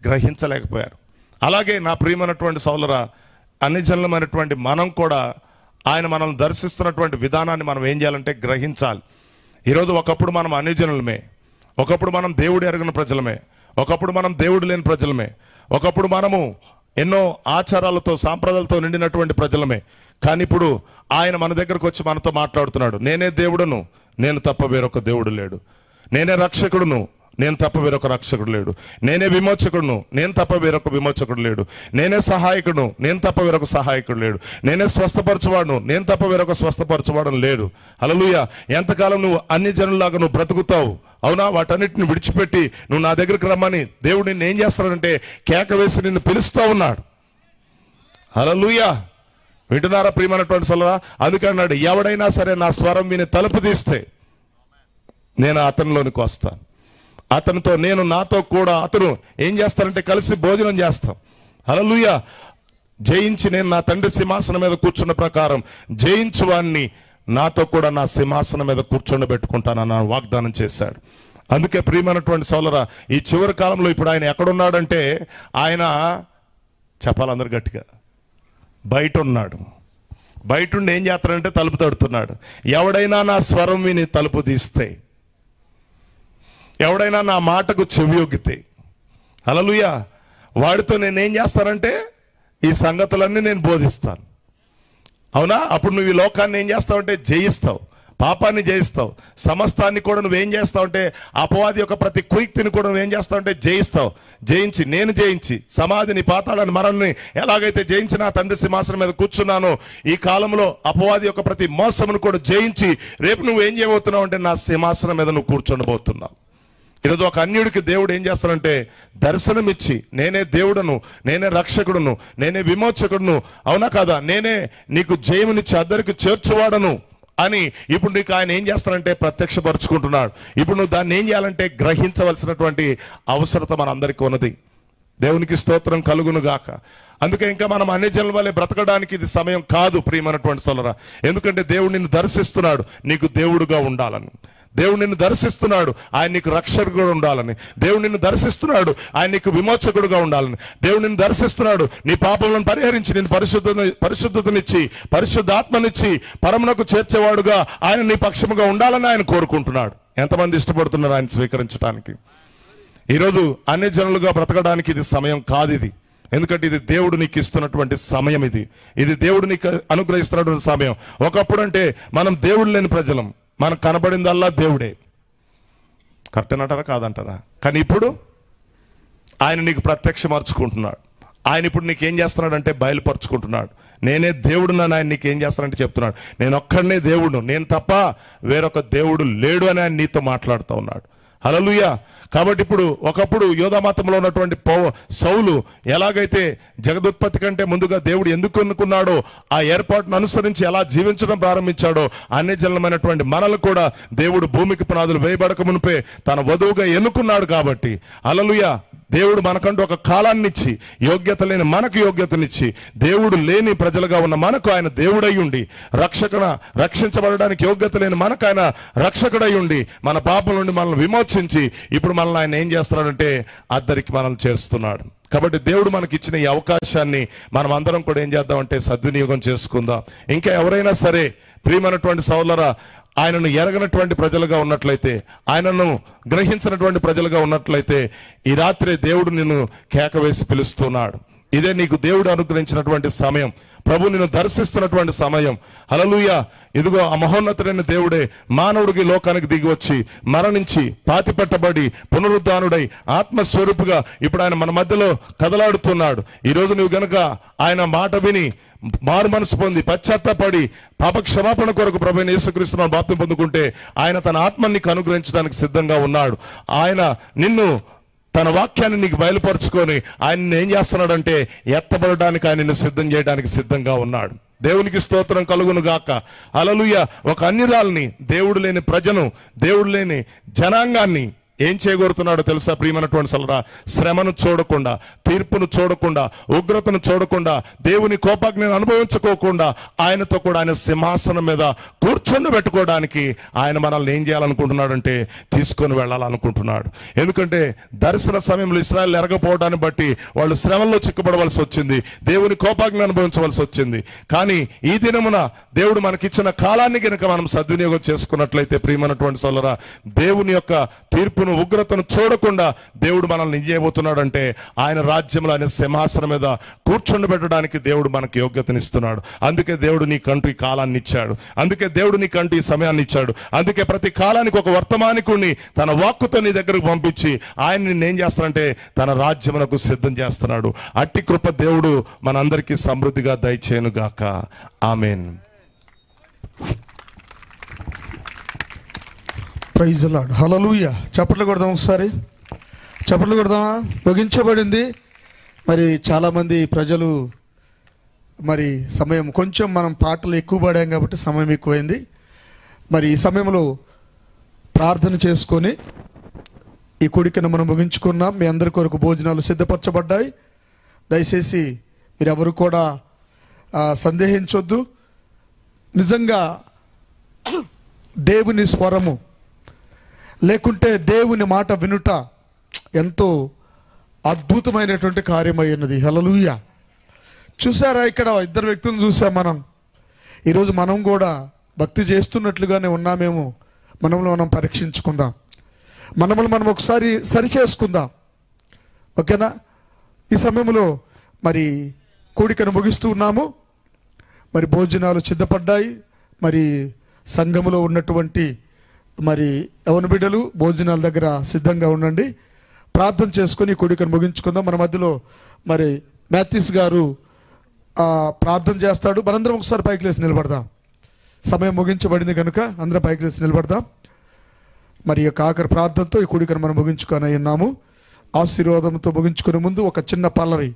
C: గ్రహించలేకపోయారు. అలాగే నా ప్రియమైనటువంటి సోదరులారా, అన్యజనులమైనటువంటి మనం కూడా ఆయన మనల్ని దర్శిస్తున్నటువంటి విధానాన్ని మనం ఏం చేయాలంటే గ్రహించాలి. ఈరోజు ఒకప్పుడు మనం అన్యజనులమే, ఒకప్పుడు మనం దేవుడు ఎరగిన ప్రజలమే, ఒకప్పుడు మనం దేవుడు లేని ప్రజలమే, ఒకప్పుడు మనము ఎన్నో ఆచారాలతో సాంప్రదాయాలతో నిండినటువంటి ప్రజలమే. కానీ ఇప్పుడు ఆయన మన దగ్గరకు వచ్చి మనతో మాట్లాడుతున్నాడు. నేనే దేవుడును, నేను తప్ప వేరొక దేవుడు లేడు. నేనే రక్షకుడును, నేను తప్ప వేరొక రక్షకుడు లేడు. నేనే విమోచకుడును, నేను తప్ప వేరొక విమోచకుడు లేడు. నేనే సహాయకుడును, నేను తప్ప వేరొక సహాయకుడు లేడు. నేనే స్వస్థపరచువాడును, నేను తప్ప వేరొక స్వస్థపరచువాడు లేడు. హల్లెలూయా. ఎంతకాలం నువ్వు అన్ని జనుల్లాగా నువ్వు బ్రతుకుతావు? అవునా? వాటన్నిటిని విడిచిపెట్టి నువ్వు నా దగ్గరికి రమ్మని దేవుడు నిన్ను ఏం చేస్తాడంటే కేక వేసి నిన్ను పిలుస్తూ ఉన్నాడు. హల్లెలూయా. వింటున్నారా ప్రియమైనటువంటి సోదరులారా? అందుకే అన్నాడు, ఎవడైనా సరే నా స్వరం విని తలుపు తీస్తే నేను అతనిలోనికి వస్తాను, అతనితో నేను నాతో కూడా అతను ఏం చేస్తారంటే కలిసి భోజనం చేస్తాం. హల్లెలూయా. జయించి నేను నా తండ్రి సింహాసనం మీద కూర్చున్న ప్రకారం జయించు వాణ్ణి నాతో కూడా నా సింహాసనం మీద కూర్చొని వాగ్దానం చేశాడు. అందుకే ప్రియమైనటువంటి సోదరులారా, ఈ చివరి కాలంలో ఇప్పుడు ఆయన ఎక్కడున్నాడంటే, ఆయన చెప్పాలందరూ గట్టిగా బయట ఉన్నాడు. బయట ఉండి ఏం చేస్తాడంటే తలుపు తడుతున్నాడు. ఎవడైనా నా స్వరం విని తలుపు తీస్తే, ఎవడైనా నా మాటకు చెవియొగ్గితే, హల్లెలూయా, వాడితో నేనేం చేస్తానంటే ఈ సంగతులన్నీ నేను బోధిస్తాను. అవునా? అప్పుడు నువ్వు ఈ లోకాన్ని ఏం చేస్తావంటే జయిస్తావు, పాపాన్ని జయిస్తావు, సమస్తాన్ని కూడా నువ్వేం చేస్తావంటే అపవాది యొక్క ప్రతి కుయుక్తిని కూడా నువ్వేం చేస్తావంటే జయిస్తావు. జయించి సమాధిని, పాతాళాన్ని, మరణాన్ని ఎలాగైతే జయించి నా తండ్రి సింహాసనం మీద కూర్చున్నానో, ఈ కాలంలో అపవాది యొక్క ప్రతి మోసమును కూడా జయించి రేపు నువ్వేం చేయబోతున్నావు అంటే నా సింహాసనం మీద నువ్వు కూర్చొనబోతున్నావు. ఈరోజు ఒక అన్యుడికి దేవుడు ఏం చేస్తాడంటే దర్శనమిచ్చి, నేనే దేవుడును, నేనే రక్షకుడును, నేనే విమోచకుడును, అవునా కాదా, నేనే నీకు జయమునిచ్చి అద్దరికి చేర్చువాడను అని ఇప్పుడు నీకు ఆయన ఏం చేస్తారంటే ప్రత్యక్షపరుచుకుంటున్నాడు. ఇప్పుడు నువ్వు దాన్ని ఏం చేయాలంటే గ్రహించవలసినటువంటి అవసరత మనందరికీ ఉన్నది. దేవునికి స్తోత్రం కలుగును గాక. అందుకే ఇంకా మనం అన్ని జనుల వల్లే బ్రతకడానికి ఇది సమయం కాదు ప్రియమైనటువంటి సోదరులారా. ఎందుకంటే దేవుడు నిన్ను దర్శిస్తున్నాడు నీకు దేవుడుగా ఉండాలని. దేవుడు నిన్ను దర్శిస్తున్నాడు ఆయన నీకు రక్షకుడుగా ఉండాలని. దేవుడు నిన్ను దర్శిస్తున్నాడు ఆయన నీకు విమోచకుడుగా ఉండాలని. దేవుడు నిన్ను దర్శిస్తున్నాడు నీ పాపములను పరిహరించి నిన్ను పరిశుద్ధతనిచ్చి పరిశుద్ధాత్మనిచ్చి పరమునకు చేర్చేవాడుగా ఆయన నీ పక్షముగా ఉండాలని ఆయన కోరుకుంటున్నాడు. ఎంతమంది ఇష్టపడుతున్నారు ఆయన స్వీకరించడానికి? ఈరోజు అన్ని జనులుగా బ్రతకడానికి ఇది సమయం కాదు. ఇది ఎందుకంటే ఇది దేవుడు నీకు ఇస్తున్నటువంటి సమయం. ఇది దేవుడు నీకు అనుగ్రహిస్తున్నటువంటి సమయం. ఒకప్పుడు అంటే మనం దేవుడు లేని ప్రజలం, మనకు కనబడిందల్లా దేవుడే. కరెక్టేనంటారా కాదంటారా? కానీ ఇప్పుడు ఆయన నీకు ప్రత్యక్షమర్చుకుంటున్నాడు. ఆయన ఇప్పుడు నీకేం చేస్తున్నాడంటే బయలుపరుచుకుంటున్నాడు. నేనే దేవుడున్నాను ఆయన నీకేం చేస్తానంటే చెప్తున్నాడు, నేను ఒక్కడనే దేవుడు, నేను తప్ప వేరొక దేవుడు లేడు అని ఆయన నీతో మాట్లాడుతూ ఉన్నాడు. హల్లెలూయా. కాబట్టి ఇప్పుడు ఒకప్పుడు యోధామతంలో ఉన్నటువంటి సౌలు ఎలాగైతే జగదుత్పత్తి కంటే ముందుగా దేవుడు ఎందుకు ఎన్నుకున్నాడో ఆ ఏర్పాటును అనుసరించి ఎలా జీవించడం ప్రారంభించాడో అన్ని జనులమైనటువంటి మనల్ని కూడా దేవుడు భూమికి పునాదులు వేయబడక మునిపే తన వధువుగా ఎన్నుకున్నాడు. కాబట్టి హల్లెలూయా, దేవుడు మనకంటూ ఒక కాలాన్ని ఇచ్చి యోగ్యత లేని మనకు యోగ్యతనిచ్చి దేవుడు లేని ప్రజలుగా ఉన్న మనకు ఆయన దేవుడై ఉండి రక్షించబడడానికి యోగ్యత లేని మనకు ఆయన రక్షకుడై ఉండి మన పాపం నుండి మనల్ని విమోచించి ఇప్పుడు మనల్ని ఆయన ఏం చేస్తున్నాడంటే అద్దరికి మనల్ని చేస్తున్నాడు. కాబట్టి దేవుడు మనకి ఇచ్చిన ఈ అవకాశాన్ని మనం అందరం కూడా ఏం చేద్దామంటే సద్వినియోగం చేసుకుందాం. ఇంకా ఎవరైనా సరే ప్రియమైనటువంటి సోదరులారా ఆయనను ఎరగనటువంటి ప్రజలుగా ఉన్నట్లయితే, ఆయనను గ్రహించినటువంటి ప్రజలుగా ఉన్నట్లయితే ఈ రాత్రి దేవుడు నిన్ను కేక వేసి పిలుస్తున్నాడు. ఇదే నీకు దేవుడు అనుగ్రహించినటువంటి సమయం, ప్రభు నిన్ను దర్శిస్తున్నటువంటి సమయం. హల్లెలూయా. ఇదిగో ఆ మహోన్నతుడైన దేవుడే మానవుడికి లోకానికి దిగి వచ్చి మరణించి పాతిపెట్టబడి పునరుద్ధానుడై ఆత్మస్వరూపుగా ఇప్పుడు ఆయన మన మధ్యలో కదలాడుతున్నాడు. ఈరోజు నువ్వు గనుక ఆయన మాట విని మారు మనసు పొంది పశ్చాత్తాపడి పాప క్షమాపణ కొరకు ప్రభువైన యేసుక్రీస్తును బాప్తిసం పొందుకుంటే ఆయన తన ఆత్మని నీకు అనుగ్రహించడానికి సిద్ధంగా ఉన్నాడు. ఆయన నిన్ను తన వాక్యాన్ని నీకు బయలుపరుచుకొని ఆయన ఏం చేస్తున్నాడంటే ఎత్తబడడానికి ఆయన సిద్ధం చేయడానికి సిద్ధంగా ఉన్నాడు. దేవునికి స్తోత్రం కలుగును గాక. హల్లెలూయా. ఒక అన్యురాల్ని, దేవుడు లేని ప్రజను, దేవుడు లేని జనాంగాన్ని ఏం చేయగోరుతున్నాడో తెలుసా ప్రియమైనటువంటి సోదరుడా? శ్రమను చూడకుండా, తీర్పును చూడకుండా, ఉగ్రతను చూడకుండా, దేవుని కోపాగ్నిని అనుభవించుకోకుండా ఆయనతో కూడా ఆయన సింహాసనం మీద కూర్చొని పెట్టుకోవడానికి ఆయన మనల్ని ఏం చేయాలనుకుంటున్నాడంటే తీసుకొని వెళ్ళాలనుకుంటున్నాడు. ఎందుకంటే దర్శన సమయంలో ఇశ్రాయేలు ఎరగపోవడాన్ని బట్టి వాళ్ళు శ్రమల్లో చిక్కుబడవలసి వచ్చింది, దేవుని కోపాగ్ని అనుభవించవలసి వచ్చింది. కానీ ఈ దినమున దేవుడు మనకిచ్చిన కాలాన్ని కనుక మనం సద్వినియోగం చేసుకున్నట్లయితే ప్రియమైనటువంటి సోదరుడా, దేవుని యొక్క తీర్పును ఉగ్రతను చూడకుండా దేవుడు మనల్ని ఏం చేయబోతున్నాడంటే ఆయన రాజ్యంలో ఆయన సింహాసనం మీద కూర్చుండబెట్టడానికి దేవుడు మనకు యోగ్యతనిస్తున్నాడు. అందుకే దేవుడు నీకంటూ ఈ కాలాన్ని ఇచ్చాడు. అందుకే దేవుడు నీకంటూ ఈ సమయాన్ని ఇచ్చాడు. అందుకే ప్రతి కాలానికి ఒక వర్తమానికుడిని తన వాక్కుతో నీ దగ్గరకు పంపించి ఆయన నిన్నేం చేస్తాడంటే తన రాజ్యమునకు సిద్ధం చేస్తున్నాడు. అట్టి కృప దేవుడు మనందరికీ సమృద్ధిగా దయచేయను గాక. ఆమేన్.
A: Praise the Lord. హల్లెలూయా. చప్పట్లు కొడదాం, ఒకసారి చప్పట్లు కొడదామా? ముగించబడింది. మరి చాలామంది ప్రజలు మరి సమయం కొంచెం మనం పాటలు ఎక్కువ పాడాం కాబట్టి సమయం ఎక్కువైంది. మరి ఈ సమయంలో ప్రార్థన చేసుకొని ఈ కూడికను మనం ముగించుకున్నాం. మీ అందరి కొరకు భోజనాలు సిద్ధపరచబడ్డాయి. దయచేసి మీరెవరు కూడా సందేహించొద్దు. నిజంగా దేవుని స్వరము లేకుంటే దేవుని మాట వినుట ఎంతో అద్భుతమైనటువంటి కార్యమైనది. హల్లెలూయా. చూసారా, ఇక్కడ ఇద్దరు వ్యక్తులను చూసాం మనం. ఈరోజు మనం కూడా భక్తి చేస్తున్నట్లుగానే ఉన్నామేమో మనల్ని మనం పరీక్షించుకుందాం. మనల్ని మనం ఒకసారి సరిచేసుకుందాం. ఓకేనా? ఈ సమయంలో మరి కూడికను ముగిస్తూ ఉన్నాము. మరి భోజనాలు సిద్ధపడ్డాయి. మరి సంఘములో ఉన్నటువంటి మరి యవన బిడ్డలు భోజనాల దగ్గర సిద్ధంగా ఉండండి. ప్రార్థన చేసుకొని కూడికను ముగించుకుందాం. మన మధ్యలో మరి మ్యాథ్యూస్ గారు ప్రార్థన చేస్తాడు. మనందరం ఒకసారి పైకి లేసి నిలబడదాం. సమయం ముగించబడింది కనుక అందరం పైకి లేసి నిలబడదాం. మరి యొక్క ఆఖరి ప్రార్థనతో ఈ కూడికను మనం ముగించుకొని ఉన్నాము. ఆశీర్వాదంతో ముగించుకునే ముందు ఒక చిన్న పల్లవి.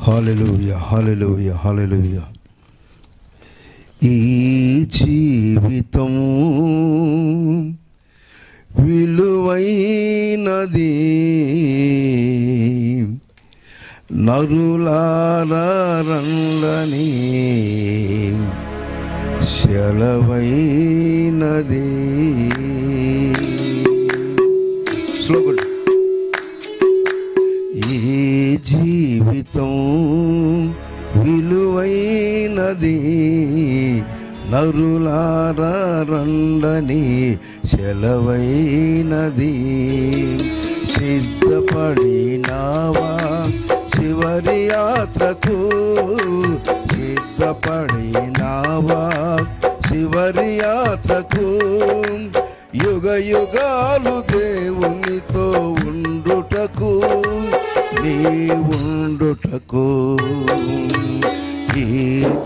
D: హల్లెలూయా, హల్లెలూయా, హల్లెలూయా. ఈ జీవితం విలువైనది, నరులారా రండని సెలవైనది. శ్లోకం. ఈ జీవితం విలువైనది, నరులారా రండని సెలవైనది. సిద్ధపడినావా చివరి యాత్రకు, సిద్ధపడినావా చివరి యాత్రకు. యుగ యుగాలు దేవునితో ఉండుటకు, నీ ఉండుటకు. ఈ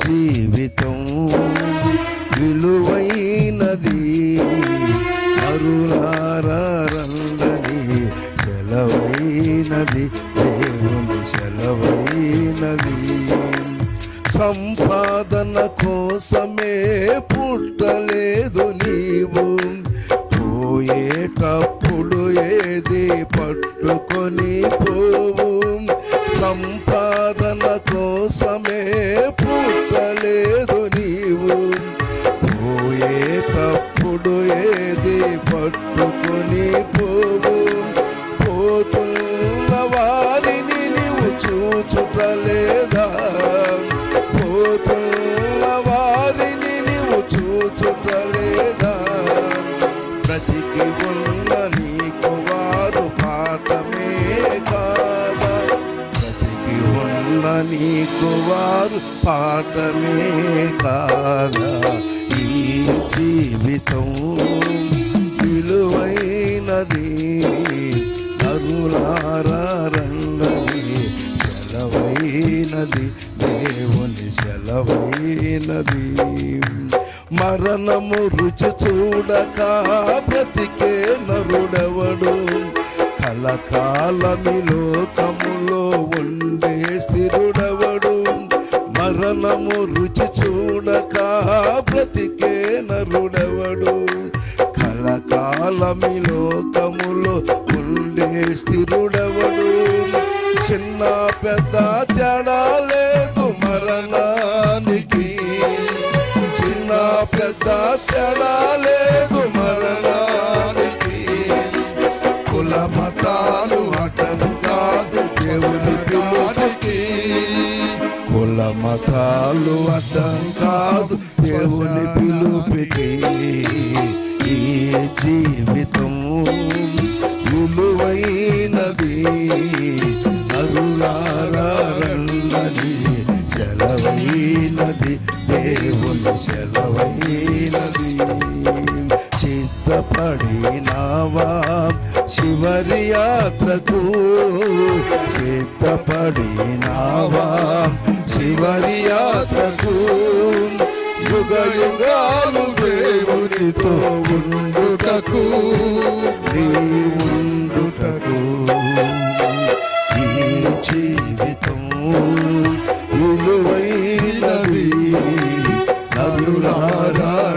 D: జీవితం విలువైనది, నరులారా రండని సెలవైనది, దేవుని సెలవైనది. సంపాదన కోసమే పుట్టలేదు నీవు, పోయేటప్పుడు ఏది పట్టుకొని పోవు. సంపాదన కోసమే పుట్టలేదు నీవు, పోయేటప్పుడు ఏది పట్టుకొని పోవు. పోతున్న వారిని నీవు చూచుటలేదా, పోతున్న వారిని నీవు చూచుటలేదా. బ్రతికి ఉన్న నీకు వారు పాఠమే కాదా, బ్రతికి ఉన్న నీకు వారు పాఠమే కాదా. ఈ జీవితం విలువైనది, నరులారా రండని సెలవైనది, దేవుని సెలవైనది. మరణము రుచి చూడక బ్రతికే నరుడెవడు, కలకాలమి లోకములో ఉండే స్థిరుడెవడు. మరణము రుచి చూడక బ్రతికే నరుడెవడు, కలకాలమి లోకములో ఉండే స్థిరుడెవడు. చిన్న పెద్ద తేడా లేదు మరణానికి, చిన్న పెద్ద తేడా లేదు మరణానికి. కుల మతాలు అడ్డం కాదు దేవుని పిలుపుకి, కుల మతాలు అడ్డం కాదు దేవుని పిలుపుకి. ఈ జీవితం విలువైనది, చివరి యాత్రకు సిద్ధపడినావా? చివరి యాత్రకు యుగ యుగాలు దేవునితో ఉండుటకు, నీ ఉండుటకు. ఈ జీవితం విలువైనది, నరులారన్నది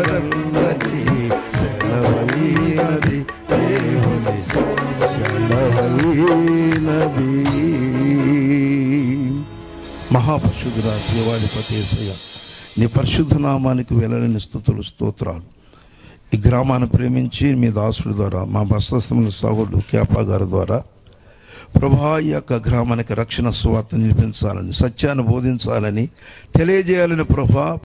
D: సెలవైనది, దేవుని సెలవైనది. మహాపరిశుద్ధుడా దేవాధిపతి యేసయ్య, నీ పరిశుద్ధ నామానికి వెలలేని స్తుతులు స్తోత్రాలు. ఈ గ్రామాన్ని ప్రేమించి మీ దాసుడి ద్వారా, మా బస్తస్థముల సహోదరుడు కేపా గారి ద్వారా ప్రభా ఈ యొక్క గ్రామానికి రక్షణ సువార్త నిలిపించాలని, సత్యాన్ని బోధించాలని, తెలియజేయాలని ప్రభా